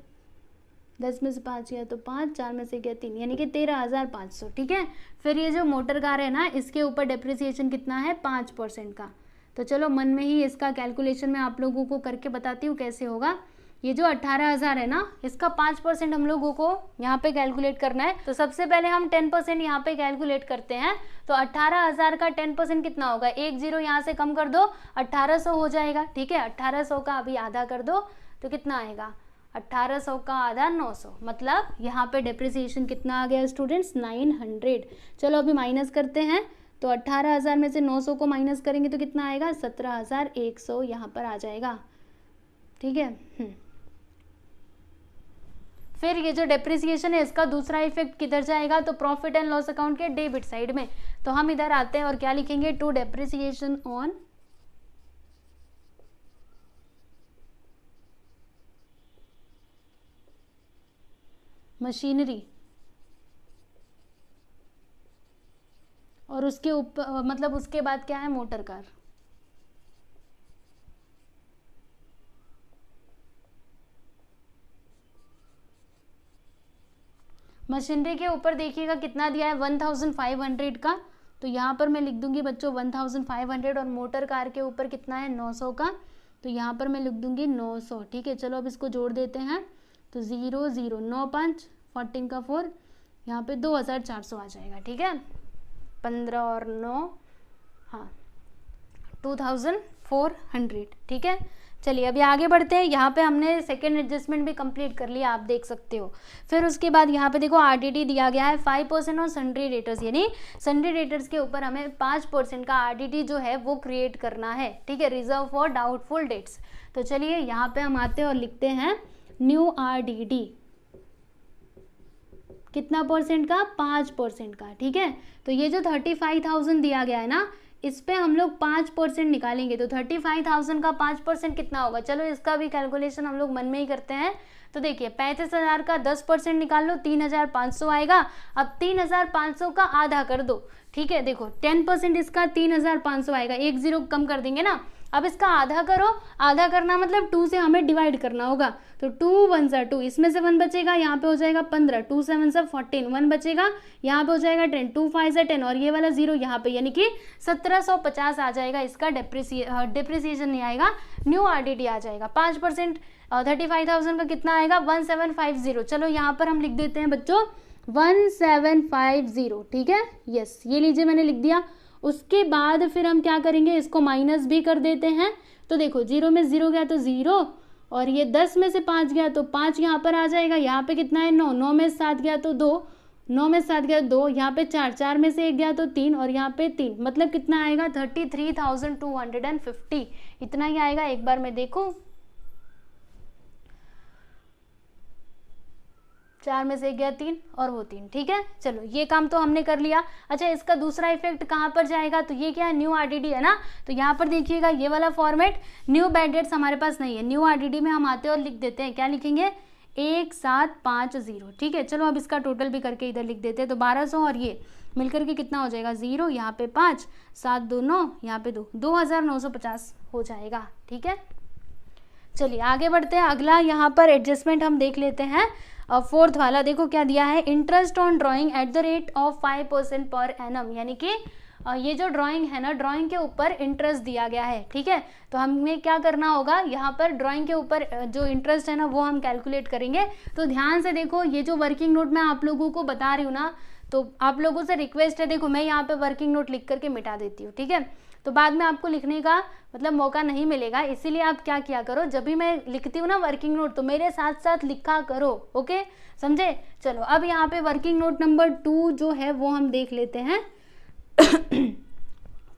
Speaker 1: 10 में से 5 गया तो 5, 4 में से गया 3, यानी कि 13,500। ठीक है, फिर ये जो मोटर कार है ना, इसके ऊपर डेप्रिसिएशन कितना है, 5% का। तो चलो मन में ही इसका कैलकुलेशन मैं आप लोगों को करके बताती हूँ कैसे होगा। ये जो 18,000 है ना, इसका 5% हम लोगों को यहाँ पे कैलकुलेट करना है। तो सबसे पहले हम 10% यहाँ पे कैलकुलेट करते हैं। तो 18,000 का 10% कितना होगा, 1 0 यहाँ से कम कर दो, 1800 हो जाएगा। ठीक है, 1800 का अभी आधा कर दो तो कितना आएगा, 1800 का आधा 900, मतलब यहाँ पे डेप्रिसिएशन कितना आ गया स्टूडेंट्स, 900। चलो अभी माइनस करते हैं। तो 18,000 में से 900 को माइनस करेंगे तो कितना आएगा, 17,100 यहाँ पर आ जाएगा। ठीक है, फिर ये जो डेप्रिसिएशन है इसका दूसरा इफेक्ट किधर जाएगा, तो प्रॉफिट एंड लॉस अकाउंट के डेबिट साइड में। तो हम इधर आते हैं और क्या लिखेंगे, टू डेप्रिसिएशन ऑन मशीनरी, और उसके ऊपर मतलब उसके बाद क्या है, मोटर कार। मशीनरी के ऊपर देखिएगा कितना दिया है, 1,500 का। तो यहाँ पर मैं लिख दूंगी बच्चों 1,500, और मोटर कार के ऊपर कितना है, 900 का। तो यहाँ पर मैं लिख दूंगी 900, ठीक है। चलो अब इसको जोड़ देते हैं, तो 0 0 9 5 14 का 4, यहाँ पे 2400 आ जाएगा, ठीक है। 15 और 9, हाँ 2400, ठीक है। चलिए अभी आगे बढ़ते हैं। यहाँ पे हमने सेकेंड एडजस्टमेंट भी कंप्लीट कर लिया, आप देख सकते हो। फिर उसके बाद यहाँ पे देखो आरडीडी दिया गया है 5% और सन्ड्री डेटर्स, यानी सन्ड्री डेटर्स के ऊपर हमें 5% का आरडीडी जो है वो क्रिएट करना है, ठीक है, रिजर्व फॉर डाउटफुल डेट्स। तो चलिए यहाँ पे हम आते हैं और लिखते हैं न्यू आरडीडी, कितना परसेंट का, 5% का, ठीक है। तो ये जो 35,000 दिया गया है ना, इस पे हम लोग 5% निकालेंगे, तो 35,000 का 5% कितना होगा। चलो इसका भी कैलकुलेशन हम लोग मन में ही करते हैं। तो देखिए 35,000 का 10% निकाल लो, 3,500 आएगा। अब 3,500 का आधा कर दो, ठीक है। देखो 10% इसका 3,500 आएगा, 1 0 कम कर देंगे ना। अब इसका आधा करो, आधा करना मतलब 2 से हमें डिवाइड करना होगा। तो 2 1 2, इसमें से 1 बचेगा, यहाँ पे हो जाएगा 15, 2 7 14, 1 बचेगा, यहाँ पे हो जाएगा 10, 2 5 10, और ये वाला 0 यहाँ पे, यानी कि 1750 आ जाएगा इसका। डिप्रिसिएशन नहीं आएगा, न्यू आरडीडी आ जाएगा। 5% 35,000 का कितना आएगा, 1750। चलो यहाँ पर हम लिख देते हैं बच्चों 1750, ठीक है। यस, ये लीजिए मैंने लिख दिया। उसके बाद फिर हम क्या करेंगे, इसको माइनस भी कर देते हैं। तो देखो 0 में 0 गया तो 0, और ये 10 में से 5 गया तो 5 यहाँ पर आ जाएगा। यहाँ पे कितना है 9, 9 में 7 गया तो 2, 9 में 7 गया 2, यहाँ पे 4, 4 में से 1 गया तो 3, और यहाँ पे 3, मतलब कितना आएगा 33,250, इतना ही आएगा। एक बार मैं देखूँ, 4 में से 1 गया 3 और वो 3, ठीक है। चलो ये काम तो हमने कर लिया। अच्छा इसका दूसरा इफेक्ट कहाँ पर जाएगा, तो ये क्या है, न्यू आरडीडी है ना। तो यहाँ पर देखिएगा ये वाला फॉर्मेट, न्यू बैड डेट्स हमारे पास नहीं है। न्यू आरडीडी में हम आते हैं और लिख देते हैं, क्या लिखेंगे, 1750, ठीक है। चलो अब इसका टोटल भी करके इधर लिख देते हैं। तो 1200 और ये मिलकर के कितना हो जाएगा, 0, यहाँ पे 5, 7 2 9, यहाँ पे 2, 2950 हो जाएगा, ठीक है। चलिए आगे बढ़ते हैं। अगला यहाँ पर एडजस्टमेंट हम देख लेते हैं। फोर्थ वाला देखो क्या दिया है, interest on drawing at the rate of 5% per annum, यानी कि ये जो ड्राइंग है ना, ड्राइंग के ऊपर इंटरेस्ट दिया गया है, ठीक है। तो हमें क्या करना होगा, यहाँ पर ड्राइंग के ऊपर जो इंटरेस्ट है ना वो हम कैलकुलेट करेंगे। तो ध्यान से देखो, ये जो वर्किंग नोट मैं आप लोगों को बता रही हूँ ना, तो आप लोगों से रिक्वेस्ट है, देखो मैं यहाँ पे वर्किंग नोट लिख करके मिटा देती हूँ, ठीक है। तो बाद में आपको लिखने का मतलब मौका नहीं मिलेगा, इसीलिए आप क्या किया करो, जब भी मैं लिखती हूँ ना वर्किंग नोट, तो मेरे साथ साथ लिखा करो, ओके, समझे। चलो अब यहाँ पे वर्किंग नोट नंबर 2 जो है वो हम देख लेते हैं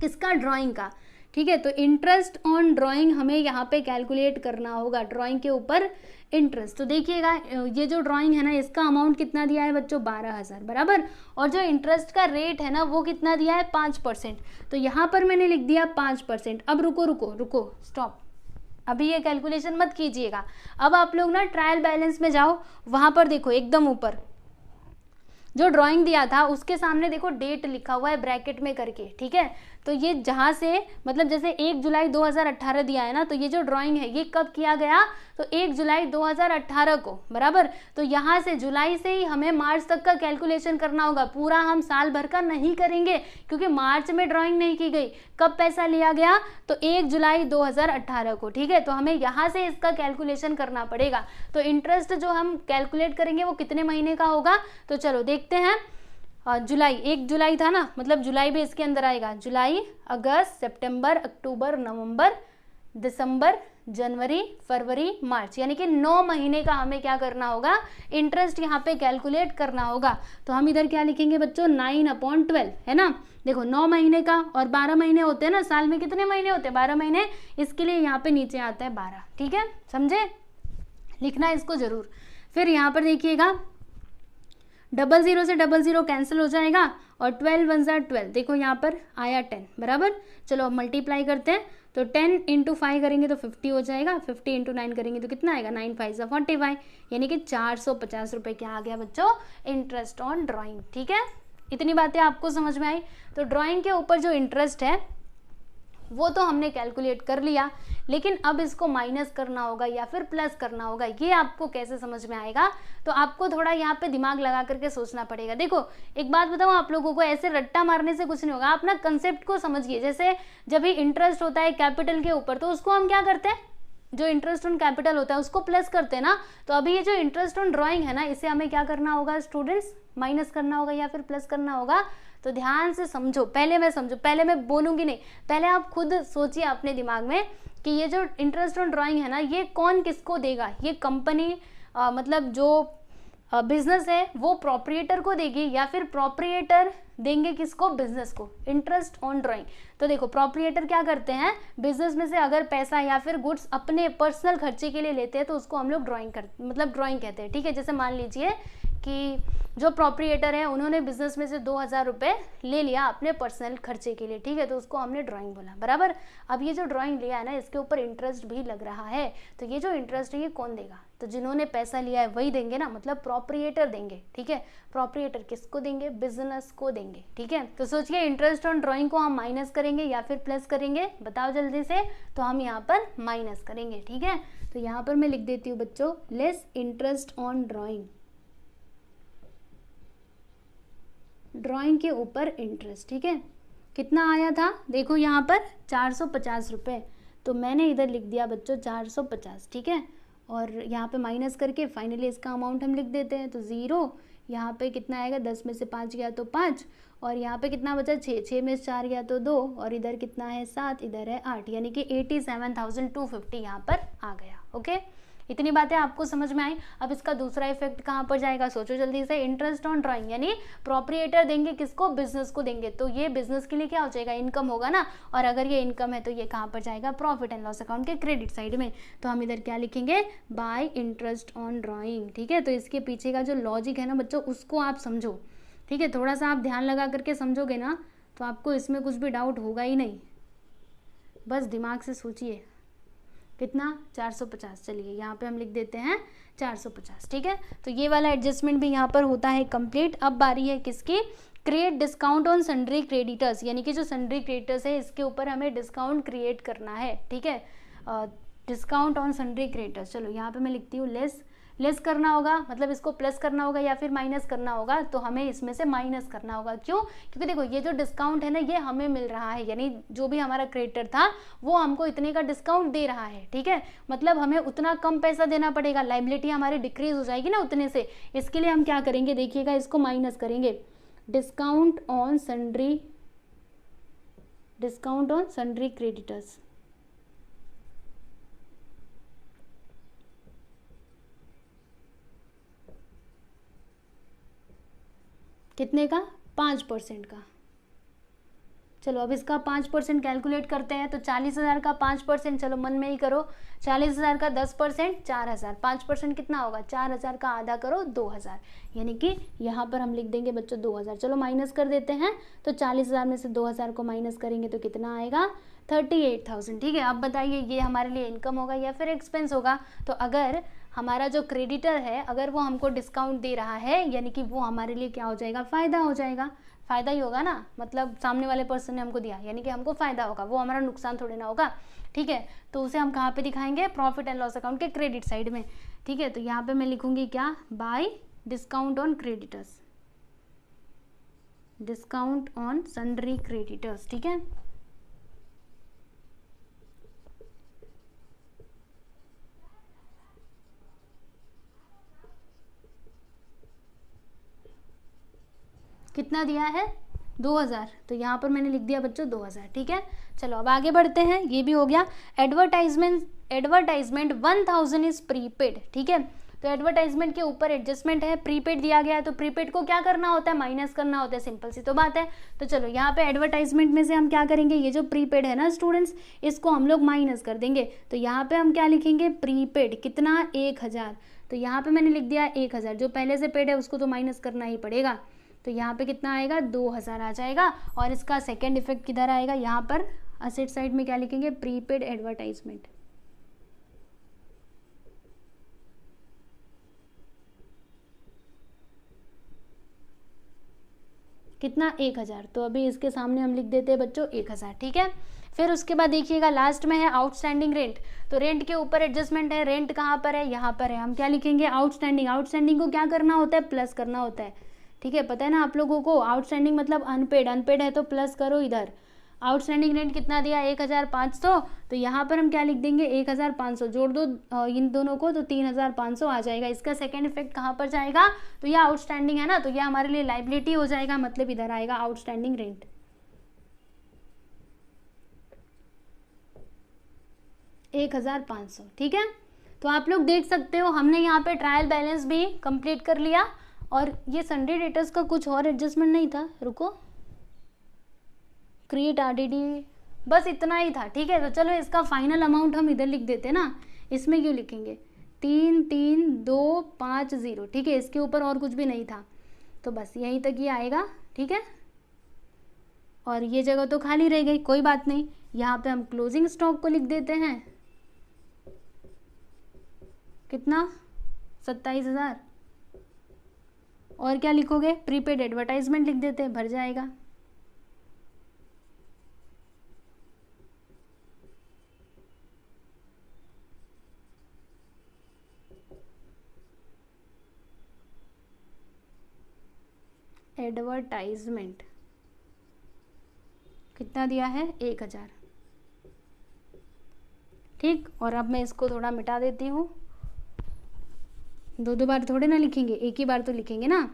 Speaker 1: किसका, ड्राइंग का, ठीक है। तो इंटरेस्ट ऑन ड्राइंग हमें यहाँ पे कैलकुलेट करना होगा, ड्राइंग के ऊपर इंटरेस्ट। तो देखिएगा ये जो ड्राइंग है ना, इसका अमाउंट कितना दिया है बच्चों, 12,000 बराबर, और जो इंटरेस्ट का रेट है ना वो कितना दिया है, 5%। तो यहाँ पर मैंने लिख दिया 5%। अब रुको, स्टॉप, अभी ये कैलकुलेशन मत कीजिएगा। अब आप लोग ना ट्रायल बैलेंस में जाओ, वहाँ पर देखो एकदम ऊपर जो ड्राइंग दिया था उसके सामने देखो डेट लिखा हुआ है ब्रैकेट में करके, ठीक है। तो ये जहाँ से मतलब जैसे 1 जुलाई 2018 दिया है ना, तो ये जो ड्राइंग है ये कब किया गया, तो 1 जुलाई 2018 को, बराबर। तो यहाँ से जुलाई से ही हमें मार्च तक का कैलकुलेशन करना होगा, पूरा हम साल भर का नहीं करेंगे, क्योंकि मार्च में ड्राइंग नहीं की गई। कब पैसा लिया गया, तो 1 जुलाई 2018 को, ठीक है। तो हमें यहाँ से इसका कैलकुलेशन करना पड़ेगा। तो इंटरेस्ट जो हम कैलकुलेट करेंगे वो कितने महीने का होगा, तो चलो देखते हैं। जुलाई, 1 जुलाई था ना, मतलब जुलाई भी इसके अंदर आएगा, जुलाई, अगस्त, सितंबर, अक्टूबर, नवंबर, दिसंबर, जनवरी, फरवरी, मार्च, यानी कि 9 महीने का हमें क्या करना होगा, इंटरेस्ट यहाँ पे कैलकुलेट करना होगा। तो हम इधर क्या लिखेंगे बच्चों, 9/12, है ना। देखो 9 महीने का, और 12 महीने होते हैं ना, साल में कितने महीने होते हैं, 12 महीने, इसके लिए यहाँ पे नीचे आता है 12, ठीक है, समझे, लिखना इसको जरूर। फिर यहाँ पर देखिएगा 00 से 00 कैंसिल हो जाएगा, और 12 1 12, देखो यहाँ पर आया 10, बराबर। चलो अब मल्टीप्लाई करते हैं, तो 10 × 5 करेंगे तो 50 हो जाएगा, 50 × 9 करेंगे तो कितना आएगा, 9 5 45, यानी कि 450 रुपये क्या आ गया बच्चों, इंटरेस्ट ऑन ड्राइंग, ठीक है। इतनी बातें आपको समझ में आई। तो ड्राइंग के ऊपर जो इंटरेस्ट है वो तो हमने कैलकुलेट कर लिया, लेकिन अब इसको माइनस करना होगा या फिर प्लस करना होगा, ये आपको कैसे समझ में आएगा, तो आपको थोड़ा यहाँ पे दिमाग लगा करके सोचना पड़ेगा। देखो एक बात बताऊँ आप लोगों को, ऐसे रट्टा मारने से कुछ नहीं होगा, आप ना कंसेप्ट को समझिए। जैसे जब भी इंटरेस्ट होता है कैपिटल के ऊपर, तो उसको हम क्या करते हैं, जो इंटरेस्ट ऑन कैपिटल होता है उसको प्लस करते हैं ना, तो अभी ये जो इंटरेस्ट ऑन ड्राइंग है ना, इसे हमें क्या करना होगा स्टूडेंट्स, माइनस करना होगा या फिर प्लस करना होगा। तो ध्यान से समझो, पहले मैं बोलूंगी नहीं, पहले आप खुद सोचिए अपने दिमाग में कि ये जो इंटरेस्ट ऑन ड्राइंग है ना, ये कौन किसको देगा, ये कंपनी मतलब जो बिजनेस है वो प्रोप्रिएटर को देगी या फिर प्रोप्रिएटर देंगे किसको, बिजनेस को, इंटरेस्ट ऑन ड्राइंग। तो देखो प्रोप्रिएटर क्या करते हैं, बिजनेस में से अगर पैसा या फिर गुड्स अपने पर्सनल खर्चे के लिए लेते हैं तो उसको हम लोग ड्राइंग कहते हैं, ठीक है। जैसे मान लीजिए कि जो प्रोप्रिएटर है उन्होंने बिजनेस में से 2000 रुपये ले लिया अपने पर्सनल खर्चे के लिए, ठीक है, तो उसको हमने ड्राइंग बोला, बराबर। अब ये जो ड्राइंग लिया है ना, इसके ऊपर इंटरेस्ट भी लग रहा है, तो ये जो इंटरेस्ट है ये कौन देगा, तो जिन्होंने पैसा लिया है वही देंगे ना, मतलब प्रोप्रिएटर देंगे, ठीक है। प्रोप्रिएटर किसको देंगे, बिजनेस को देंगे, ठीक है। तो सोचिए इंटरेस्ट ऑन ड्राइंग को हम माइनस करेंगे या फिर प्लस करेंगे, बताओ जल्दी से। तो हम यहाँ पर माइनस करेंगे, ठीक है। तो यहाँ पर मैं लिख देती हूँ बच्चों, less interest on drawing, drawing के ऊपर इंटरेस्ट, ठीक है। कितना आया था, देखो यहाँ पर 450 रुपये, तो मैंने इधर लिख दिया बच्चों 450, ठीक है। और यहाँ पे माइनस करके फाइनली इसका अमाउंट हम लिख देते हैं, तो 0, यहाँ पे कितना आएगा, 10 में से 5 गया तो 5, और यहाँ पे कितना बचा 6, 6 में से 4 गया तो 2, और इधर कितना है 7, इधर है 8, यानी कि 87,250 यहाँ पर आ गया, ओके। इतनी बातें आपको समझ में आई। अब इसका दूसरा इफेक्ट कहाँ पर जाएगा, सोचो जल्दी से। इंटरेस्ट ऑन ड्राइंग यानी प्रोप्रिएटर देंगे किसको, बिजनेस को देंगे, तो ये बिजनेस के लिए क्या हो जाएगा, इनकम होगा ना, और अगर ये इनकम है तो ये कहाँ पर जाएगा, प्रॉफिट एंड लॉस अकाउंट के क्रेडिट साइड में। तो हम इधर क्या लिखेंगे, बाय इंटरेस्ट ऑन ड्राइंग, ठीक है। तो इसके पीछे का जो लॉजिक है ना बच्चों, उसको आप समझो, ठीक है। थोड़ा सा आप ध्यान लगा करके समझोगे ना तो आपको इसमें कुछ भी डाउट होगा ही नहीं, बस दिमाग से सोचिए। कितना, 450, चलिए यहाँ पे हम लिख देते हैं 450, ठीक है। तो ये वाला एडजस्टमेंट भी यहाँ पर होता है कंप्लीट। अब बारी है किसकी, create discount on sundry creditors, यानी कि जो सन्ड्री क्रेडिटर्स है इसके ऊपर हमें डिस्काउंट क्रिएट करना है, ठीक है। डिस्काउंट ऑन सन्ड्री क्रेडिटर्स, चलो यहाँ पे मैं लिखती हूँ लेस करना होगा, मतलब इसको प्लस करना होगा या फिर माइनस करना होगा, तो हमें इसमें से माइनस करना होगा। क्यों, क्योंकि देखो ये जो डिस्काउंट है ना ये हमें मिल रहा है, यानी जो भी हमारा क्रेडिटर था वो हमको इतने का डिस्काउंट दे रहा है, ठीक है। मतलब हमें उतना कम पैसा देना पड़ेगा, लायबिलिटी हमारी डिक्रीज हो जाएगी ना उतने से। इसके लिए हम क्या करेंगे, देखिएगा, इसको माइनस करेंगे, डिस्काउंट ऑन सन्ड्री क्रेडिटर्स, कितने का, 5% का। चलो अब इसका 5% कैलकुलेट करते हैं, तो 40,000 का 5%, चलो मन में ही करो, 40,000 का 10%, 4,000, 5% कितना होगा, 4,000 का आधा करो 2,000, यानी कि यहाँ पर हम लिख देंगे बच्चों 2,000। चलो माइनस कर देते हैं, तो 40,000 में से 2,000 को माइनस करेंगे तो कितना आएगा, 38,000, ठीक है। अब बताइए ये हमारे लिए इनकम होगा या फिर एक्सपेंस होगा। तो अगर हमारा जो क्रेडिटर है अगर वो हमको डिस्काउंट दे रहा है, यानी कि वो हमारे लिए क्या हो जाएगा, फ़ायदा हो जाएगा, फ़ायदा ही होगा ना, मतलब सामने वाले पर्सन ने हमको दिया यानी कि हमको फ़ायदा होगा, वो हमारा नुकसान थोड़ी ना होगा, ठीक है। तो उसे हम कहाँ पे दिखाएंगे, प्रॉफिट एंड लॉस अकाउंट के क्रेडिट साइड में, ठीक है। तो यहाँ पे मैं लिखूंगी क्या, bye discount on creditors, discount on sundry creditors, ठीक है। कितना दिया है, 2,000, तो यहाँ पर मैंने लिख दिया बच्चों 2,000, ठीक है। चलो अब आगे बढ़ते हैं, ये भी हो गया। एडवर्टाइजमेंट 1,000 इज प्रीपेड, ठीक है। तो एडवर्टाइजमेंट के ऊपर एडजस्टमेंट है, प्रीपेड दिया गया है, तो प्रीपेड को क्या करना होता है, माइनस करना होता है, सिंपल सी तो बात है। तो चलो यहाँ पे एडवर्टाइजमेंट में से हम क्या करेंगे, ये जो प्रीपेड है ना स्टूडेंट्स, इसको हम लोग माइनस कर देंगे। तो यहाँ पे हम क्या लिखेंगे, प्रीपेड कितना, 1,000, तो यहाँ पे मैंने लिख दिया 1,000, जो पहले से पेड है उसको तो माइनस करना ही पड़ेगा, तो यहाँ पे कितना आएगा, 2,000 आ जाएगा। और इसका सेकेंड इफेक्ट किधर आएगा, यहाँ पर असेट साइड में क्या लिखेंगे, प्रीपेड एडवर्टाइजमेंट, कितना, 1,000, तो अभी इसके सामने हम लिख देते हैं बच्चों 1,000, ठीक है। फिर उसके बाद देखिएगा लास्ट में है आउटस्टैंडिंग रेंट, तो रेंट के ऊपर एडजस्टमेंट है, रेंट कहाँ पर है, यहाँ पर है, हम क्या लिखेंगे, आउटस्टैंडिंग को क्या करना होता है, प्लस करना होता है, ठीक है। पता है ना आप लोगों को, आउटस्टैंडिंग मतलब अनपेड है तो प्लस करो इधर, आउटस्टैंडिंग रेंट कितना दिया 1500, तो यहाँ पर हम क्या लिख देंगे 1500, जोड़ दो इन दोनों को तो 3500 आ जाएगा। इसका सेकेंड इफेक्ट कहाँ पर जाएगा, तो यह आउटस्टैंडिंग है ना, तो यह हमारे लिए लाइबिलिटी हो जाएगा, मतलब इधर आएगा आउटस्टैंडिंग रेंट। 1500, ठीक है। तो आप लोग देख सकते हो हमने यहाँ पे ट्रायल बैलेंस भी कंप्लीट कर लिया, और ये सन्डे डेटर्स का कुछ और एडजस्टमेंट नहीं था, रुको, क्रिएट आरडीडी, बस इतना ही था, ठीक है। तो चलो इसका फाइनल अमाउंट हम इधर लिख देते ना, इसमें क्यों लिखेंगे 33250, ठीक है, इसके ऊपर और कुछ भी नहीं था, तो बस यहीं तक ये आएगा, ठीक है। और ये जगह तो खाली रह गई, कोई बात नहीं, यहाँ पे हम क्लोजिंग स्टॉक को लिख देते हैं, कितना 27000, और क्या लिखोगे, प्रीपेड एडवर्टाइजमेंट लिख देते हैं, भर जाएगा। एडवर्टाइजमेंट कितना दिया है 1000, ठीक। और अब मैं इसको थोड़ा मिटा देती हूँ, दो बार थोड़े ना लिखेंगे, एक ही बार तो लिखेंगे ना,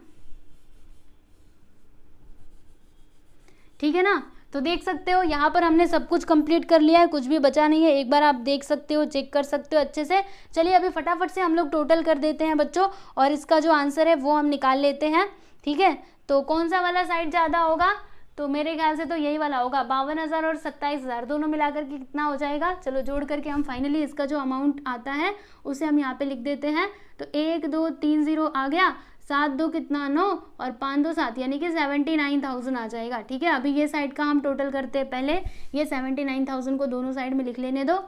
Speaker 1: ठीक है ना। तो देख सकते हो यहाँ पर हमने सब कुछ कंप्लीट कर लिया है, कुछ भी बचा नहीं है, एक बार आप देख सकते हो, चेक कर सकते हो अच्छे से। चलिए अभी फटाफट से हम लोग टोटल कर देते हैं बच्चों, और इसका जो आंसर है वो हम निकाल लेते हैं, ठीक है। तो कौन सा वाला साइड ज़्यादा होगा, तो मेरे ख्याल से तो यही वाला होगा, 52,000 और 27,000 दोनों मिलाकर के कितना हो जाएगा, चलो जोड़ करके हम फाइनली इसका जो अमाउंट आता है उसे हम यहाँ पे लिख देते हैं। तो 1 2 3 0 आ गया, 7 2 कितना 9 और 5 2 7, यानी कि 79,000 आ जाएगा, ठीक है। अभी ये साइड का हम टोटल करते हैं, पहले ये 79,000 को दोनों साइड में लिख लेने दो।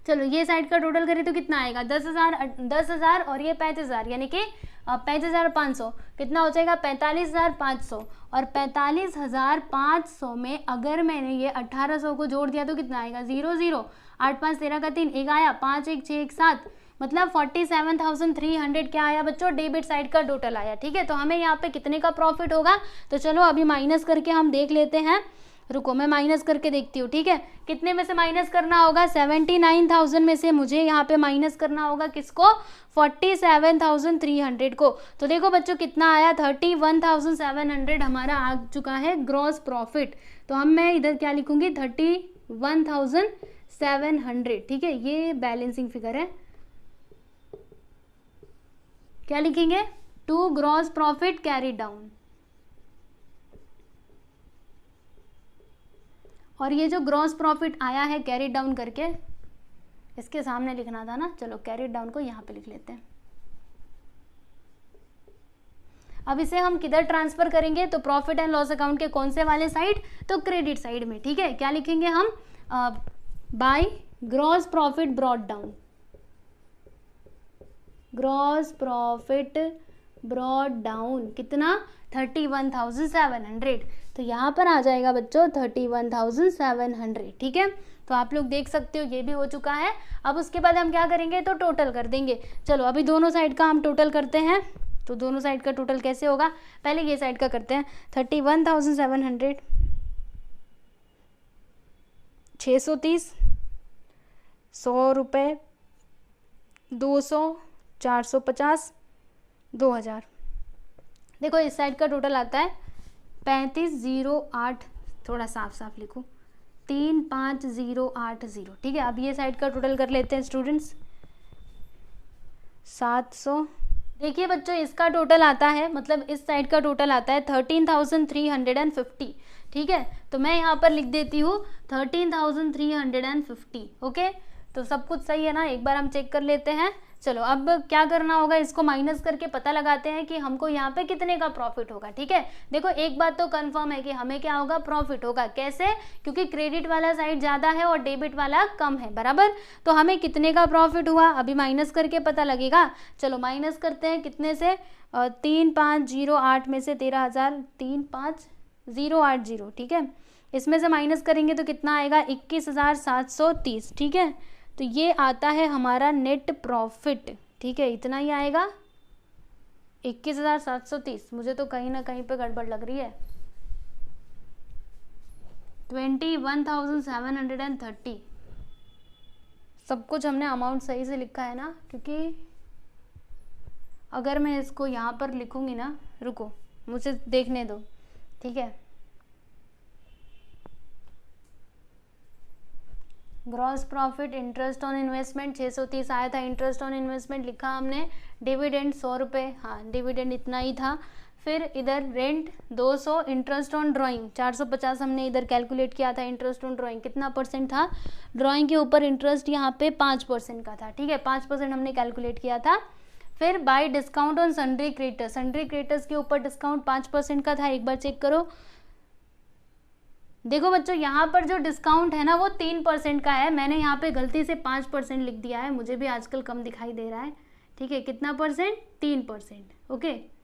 Speaker 1: चलो ये साइड का टोटल करें तो कितना आएगा 10,000 और ये 5,000, यानी कि 5,500, कितना हो जाएगा 45,500, और 45,500 में अगर मैंने ये 1,800 को जोड़ दिया तो कितना आएगा 0 0, 8 5 13 का 3, एक आया, 5 1 6 1 7, मतलब 47,300 क्या आया बच्चों, डेबिट साइड का टोटल आया, ठीक है। तो हमें यहाँ पे कितने का प्रॉफिट होगा, तो चलो अभी माइनस करके हम देख लेते हैं, रुको मैं माइनस करके देखती हूँ, ठीक है। कितने में से माइनस करना होगा, 79,000 में से मुझे यहाँ पे माइनस करना होगा किसको, 47,300 को। तो देखो बच्चों कितना आया, 31,700 हमारा आ चुका है ग्रॉस प्रॉफिट। तो हम मैं इधर क्या लिखूंगी 31,700, ठीक है, ये बैलेंसिंग फिगर है। क्या लिखेंगे, to gross profit carry down, और ये जो ग्रॉस प्रॉफिट आया है कैरी डाउन करके, इसके सामने लिखना था ना, चलो कैरी डाउन को यहाँ पे लिख लेते हैं। अब इसे हम किधर ट्रांसफर करेंगे, तो प्रॉफिट एंड लॉस अकाउंट के कौन से वाले साइड, तो क्रेडिट साइड में, ठीक है। क्या लिखेंगे हम, by gross profit brought down, gross profit brought down कितना 31,700, तो यहाँ पर आ जाएगा बच्चों 31,700, ठीक है। तो आप लोग देख सकते हो ये भी हो चुका है। अब उसके बाद हम क्या करेंगे, तो टोटल कर देंगे। चलो अभी दोनों साइड का हम टोटल करते हैं, तो दोनों साइड का टोटल कैसे होगा, पहले ये साइड का करते हैं, 31,700 630, 100 रुपये, 200, 450, 2,000। देखो इस साइड का टोटल आता है 35,008, थोड़ा साफ साफ लिखो 35,080, ठीक है। अब ये साइड का टोटल कर लेते हैं स्टूडेंट्स, 700। देखिए बच्चों इसका टोटल आता है, मतलब इस साइड का टोटल आता है 13,350, ठीक है। तो मैं यहाँ पर लिख देती हूँ 13,350, ओके। तो सब कुछ सही है ना, एक बार हम चेक कर लेते हैं। चलो अब क्या करना होगा, इसको माइनस करके पता लगाते हैं कि हमको यहाँ पे कितने का प्रॉफिट होगा, ठीक है। देखो एक बात तो कंफर्म है कि हमें क्या होगा, प्रॉफिट होगा। कैसे, क्योंकि क्रेडिट वाला साइड ज़्यादा है और डेबिट वाला कम है, बराबर। तो हमें कितने का प्रॉफिट हुआ अभी माइनस करके पता लगेगा। चलो माइनस करते हैं, कितने से, 3508 में से 13,000, 35,080, ठीक है। इसमें से माइनस करेंगे तो कितना आएगा 21,730, ठीक है। तो ये आता है हमारा नेट प्रॉफिट, ठीक है, इतना ही आएगा 21,730। मुझे तो कहीं ना कहीं पे गड़बड़ लग रही है, 21,730। सब कुछ हमने अमाउंट सही से लिखा है ना, क्योंकि अगर मैं इसको यहाँ पर लिखूंगी ना, रुको मुझे देखने दो, ठीक है। Gross profit interest on investment 630 आया था, इंटरेस्ट ऑन इन्वेस्टमेंट लिखा हमने, डिविडेंड 100 रुपये, हाँ डिविडेंड इतना ही था। फिर इधर रेंट 200, इंटरेस्ट ऑन ड्राइंग 450 हमने इधर कैलकुलेट किया था। इंटरेस्ट ऑन ड्राइंग कितना परसेंट था, ड्राइंग के ऊपर इंटरेस्ट यहाँ पे 5% का था, ठीक है, 5% हमने कैलकुलेट किया था। फिर bye discount on sundry creditors, sundry creditors के ऊपर डिस्काउंट 5% का था, एक बार चेक करो। देखो बच्चों यहाँ पर जो डिस्काउंट है ना वो 3% का है, मैंने यहाँ पे गलती से 5% लिख दिया है, मुझे भी आजकल कम दिखाई दे रहा है, ठीक है। कितना परसेंट, 3%, ओके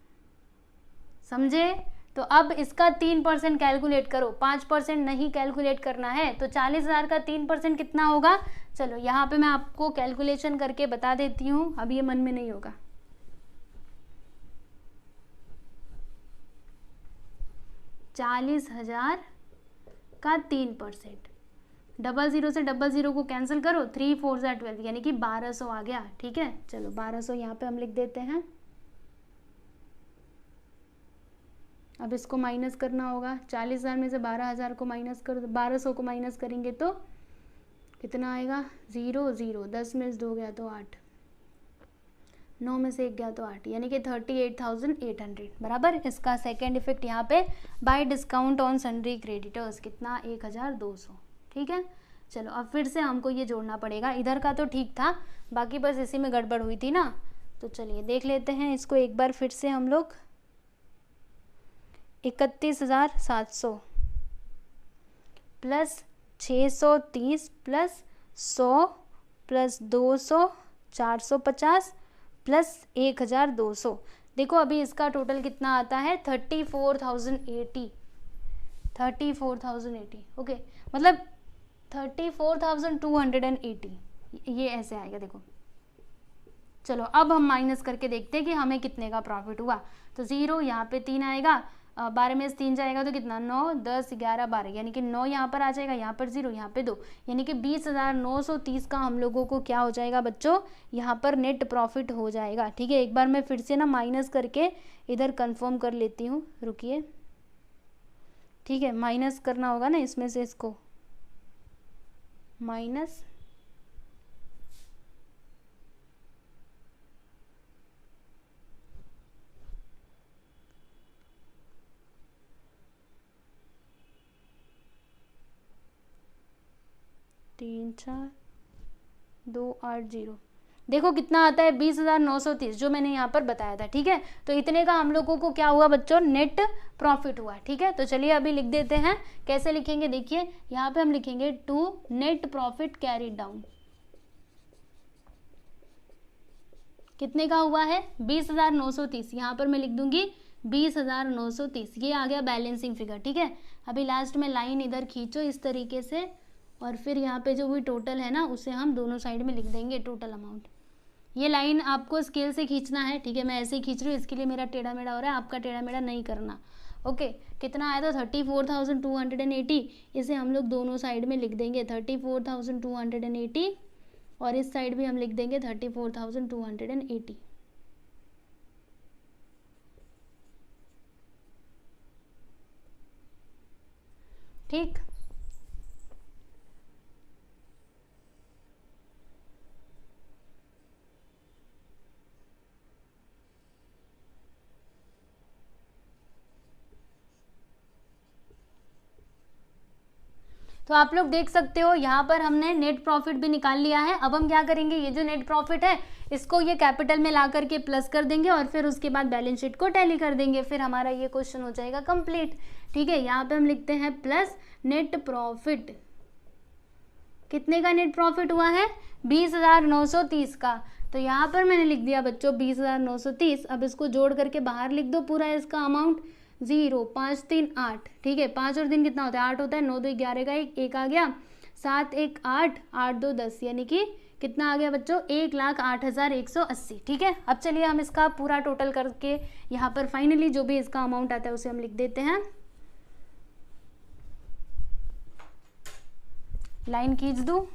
Speaker 1: समझे। तो अब इसका 3% कैलकुलेट करो, 5% नहीं कैलकुलेट करना है, तो 40,000 का 3% कितना होगा। चलो यहाँ पे मैं आपको कैलकुलेशन करके बता देती हूँ, अब ये मन में नहीं होगा। 40,000 का 3%, 00 से 00 को कैंसिल करो, 3 4 12, यानी कि 1200 आ गया, ठीक है। चलो 1200 यहाँ पे हम लिख देते हैं। अब इसको माइनस करना होगा, 40,000 में से 12,000 को माइनस कर, 1200 को माइनस करेंगे तो कितना आएगा, 0 0, 10 में से 2 गया तो 8, 9 में से 1 गया तो 8, यानी कि 38,800 बराबर। इसका सेकेंड इफेक्ट यहाँ पे bye discount on sundry creditors कितना, 1,200, ठीक है। चलो अब फिर से हमको ये जोड़ना पड़ेगा, इधर का तो ठीक था, बाकी बस इसी में गड़बड़ हुई थी ना। तो चलिए देख लेते हैं इसको एक बार फिर से हम लोग। 31,700 प्लस 630 प्लस 100 प्लस 200 450 प्लस 1,200। देखो अभी इसका टोटल कितना आता है, 34,080, 34,080, ओके, मतलब 34,280, ये ऐसे आएगा देखो। चलो अब हम माइनस करके देखते हैं कि हमें कितने का प्रॉफिट हुआ। तो 0 यहाँ पे 3 आएगा, 12 में से 3 जाएगा तो कितना, 9 10 11 12, यानी कि 9 यहाँ पर आ जाएगा, यहाँ पर 0 यहाँ पे 2, यानी कि 20,930 का हम लोगों को क्या हो जाएगा बच्चों, यहाँ पर नेट प्रॉफिट हो जाएगा, ठीक है। एक बार मैं फिर से ना माइनस करके इधर कंफर्म कर लेती हूँ, रुकिए, ठीक है। माइनस करना होगा ना इसमें से, इसको माइनस तीन 4 2 8 0, देखो कितना आता है, 20,930 जो मैंने यहाँ पर बताया था, ठीक है। तो इतने का हम लोगों को क्या हुआ बच्चों, नेट प्रॉफिट हुआ, ठीक है। तो चलिए अभी लिख देते हैं, कैसे लिखेंगे देखिए, यहाँ पे हम लिखेंगे to net profit carry down, कितने का हुआ है, 20,930, यहाँ पर मैं लिख दूंगी 20,930, ये आ गया बैलेंसिंग फिगर, ठीक है। अभी लास्ट में लाइन इधर खींचो इस तरीके से, और फिर यहाँ पे जो भी टोटल है ना उसे हम दोनों साइड में लिख देंगे, टोटल अमाउंट। ये लाइन आपको स्केल से खींचना है, ठीक है, मैं ऐसे ही खींच रही हूँ, इसके लिए मेरा टेढ़ा मेढ़ा हो रहा है, आपका टेढ़ा मेढ़ा नहीं करना, ओके। कितना आया था, 34,280, इसे हम लोग दोनों साइड में लिख देंगे 34,280, और इस साइड भी हम लिख देंगे 34,280, ठीक। तो आप लोग देख सकते हो यहाँ पर हमने नेट प्रॉफिट भी निकाल लिया है। अब हम क्या करेंगे, ये जो नेट प्रॉफिट है इसको ये कैपिटल में ला करके प्लस कर देंगे, और फिर उसके बाद बैलेंस शीट को टैली कर देंगे, फिर हमारा ये क्वेश्चन हो जाएगा कंप्लीट, ठीक है। यहाँ पे हम लिखते हैं प्लस नेट प्रॉफिट, कितने का नेट प्रॉफिट हुआ है, 20,930 का। तो यहाँ पर मैंने लिख दिया बच्चों 20,930। अब इसको जोड़ करके बाहर लिख दो पूरा इसका अमाउंट, 0 5 3 8, ठीक है। 5 और 3 कितना होता है, 8 होता है, 9 2 11 का 1 आ गया, 7 1 8 8 2 10, यानी कि कितना आ गया बच्चों, 1,08,180, ठीक है। अब चलिए हम इसका पूरा टोटल करके यहाँ पर फाइनली जो भी इसका अमाउंट आता है उसे हम लिख देते हैं। लाइन खींच दूँ।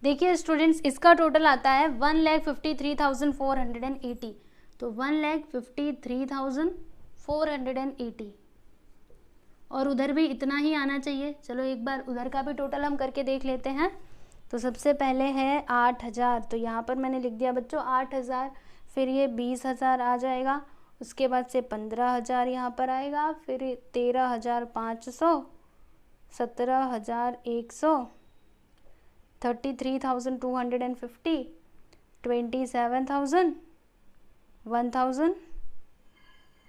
Speaker 1: देखिए स्टूडेंट्स, इसका टोटल आता है 1,53,480। तो 1,53,480 और उधर भी इतना ही आना चाहिए। चलो एक बार उधर का भी टोटल हम करके देख लेते हैं। तो सबसे पहले है 8,000, तो यहाँ पर मैंने लिख दिया बच्चों 8,000, फिर ये 20,000 आ जाएगा, उसके बाद से 15,000 यहाँ पर आएगा, फिर 13,500, 17,100, 33,250, 27,000, 1,000,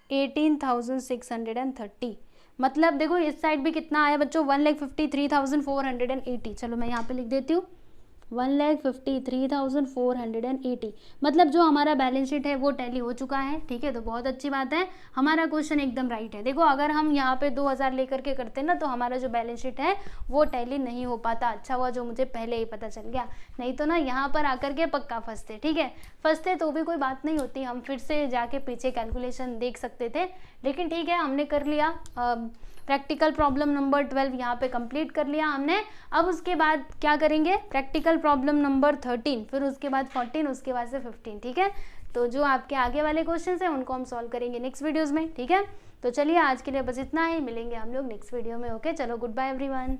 Speaker 1: 18,630। मतलब देखो इस साइड भी कितना आया बच्चों, 1,53,480। चलो मैं यहाँ पे लिख देती हूँ 1,53,480। मतलब जो हमारा बैलेंस शीट है वो टैली हो चुका है। ठीक है, तो बहुत अच्छी बात है, हमारा क्वेश्चन एकदम राइट है। देखो अगर हम यहाँ पे 2,000 लेकर के करते ना तो हमारा जो बैलेंस शीट है वो टैली नहीं हो पाता। अच्छा हुआ जो मुझे पहले ही पता चल गया, नहीं तो ना यहाँ पर आकर के पक्का फंसते। ठीक है, फंसते तो भी कोई बात नहीं होती, हम फिर से जाके पीछे कैलकुलेशन देख सकते थे। लेकिन ठीक है, हमने कर लिया। प्रैक्टिकल प्रॉब्लम नंबर 12 यहाँ पे कंप्लीट कर लिया हमने। अब उसके बाद क्या करेंगे, प्रैक्टिकल प्रॉब्लम नंबर 13, फिर उसके बाद 14, उसके बाद से 15। ठीक है, तो जो आपके आगे वाले क्वेश्चंस हैं उनको हम सॉल्व करेंगे नेक्स्ट वीडियोस में। ठीक है, तो चलिए आज के लिए बस इतना ही, मिलेंगे हम लोग नेक्स्ट वीडियो में। ओके, चलो गुड बाय एवरीवन।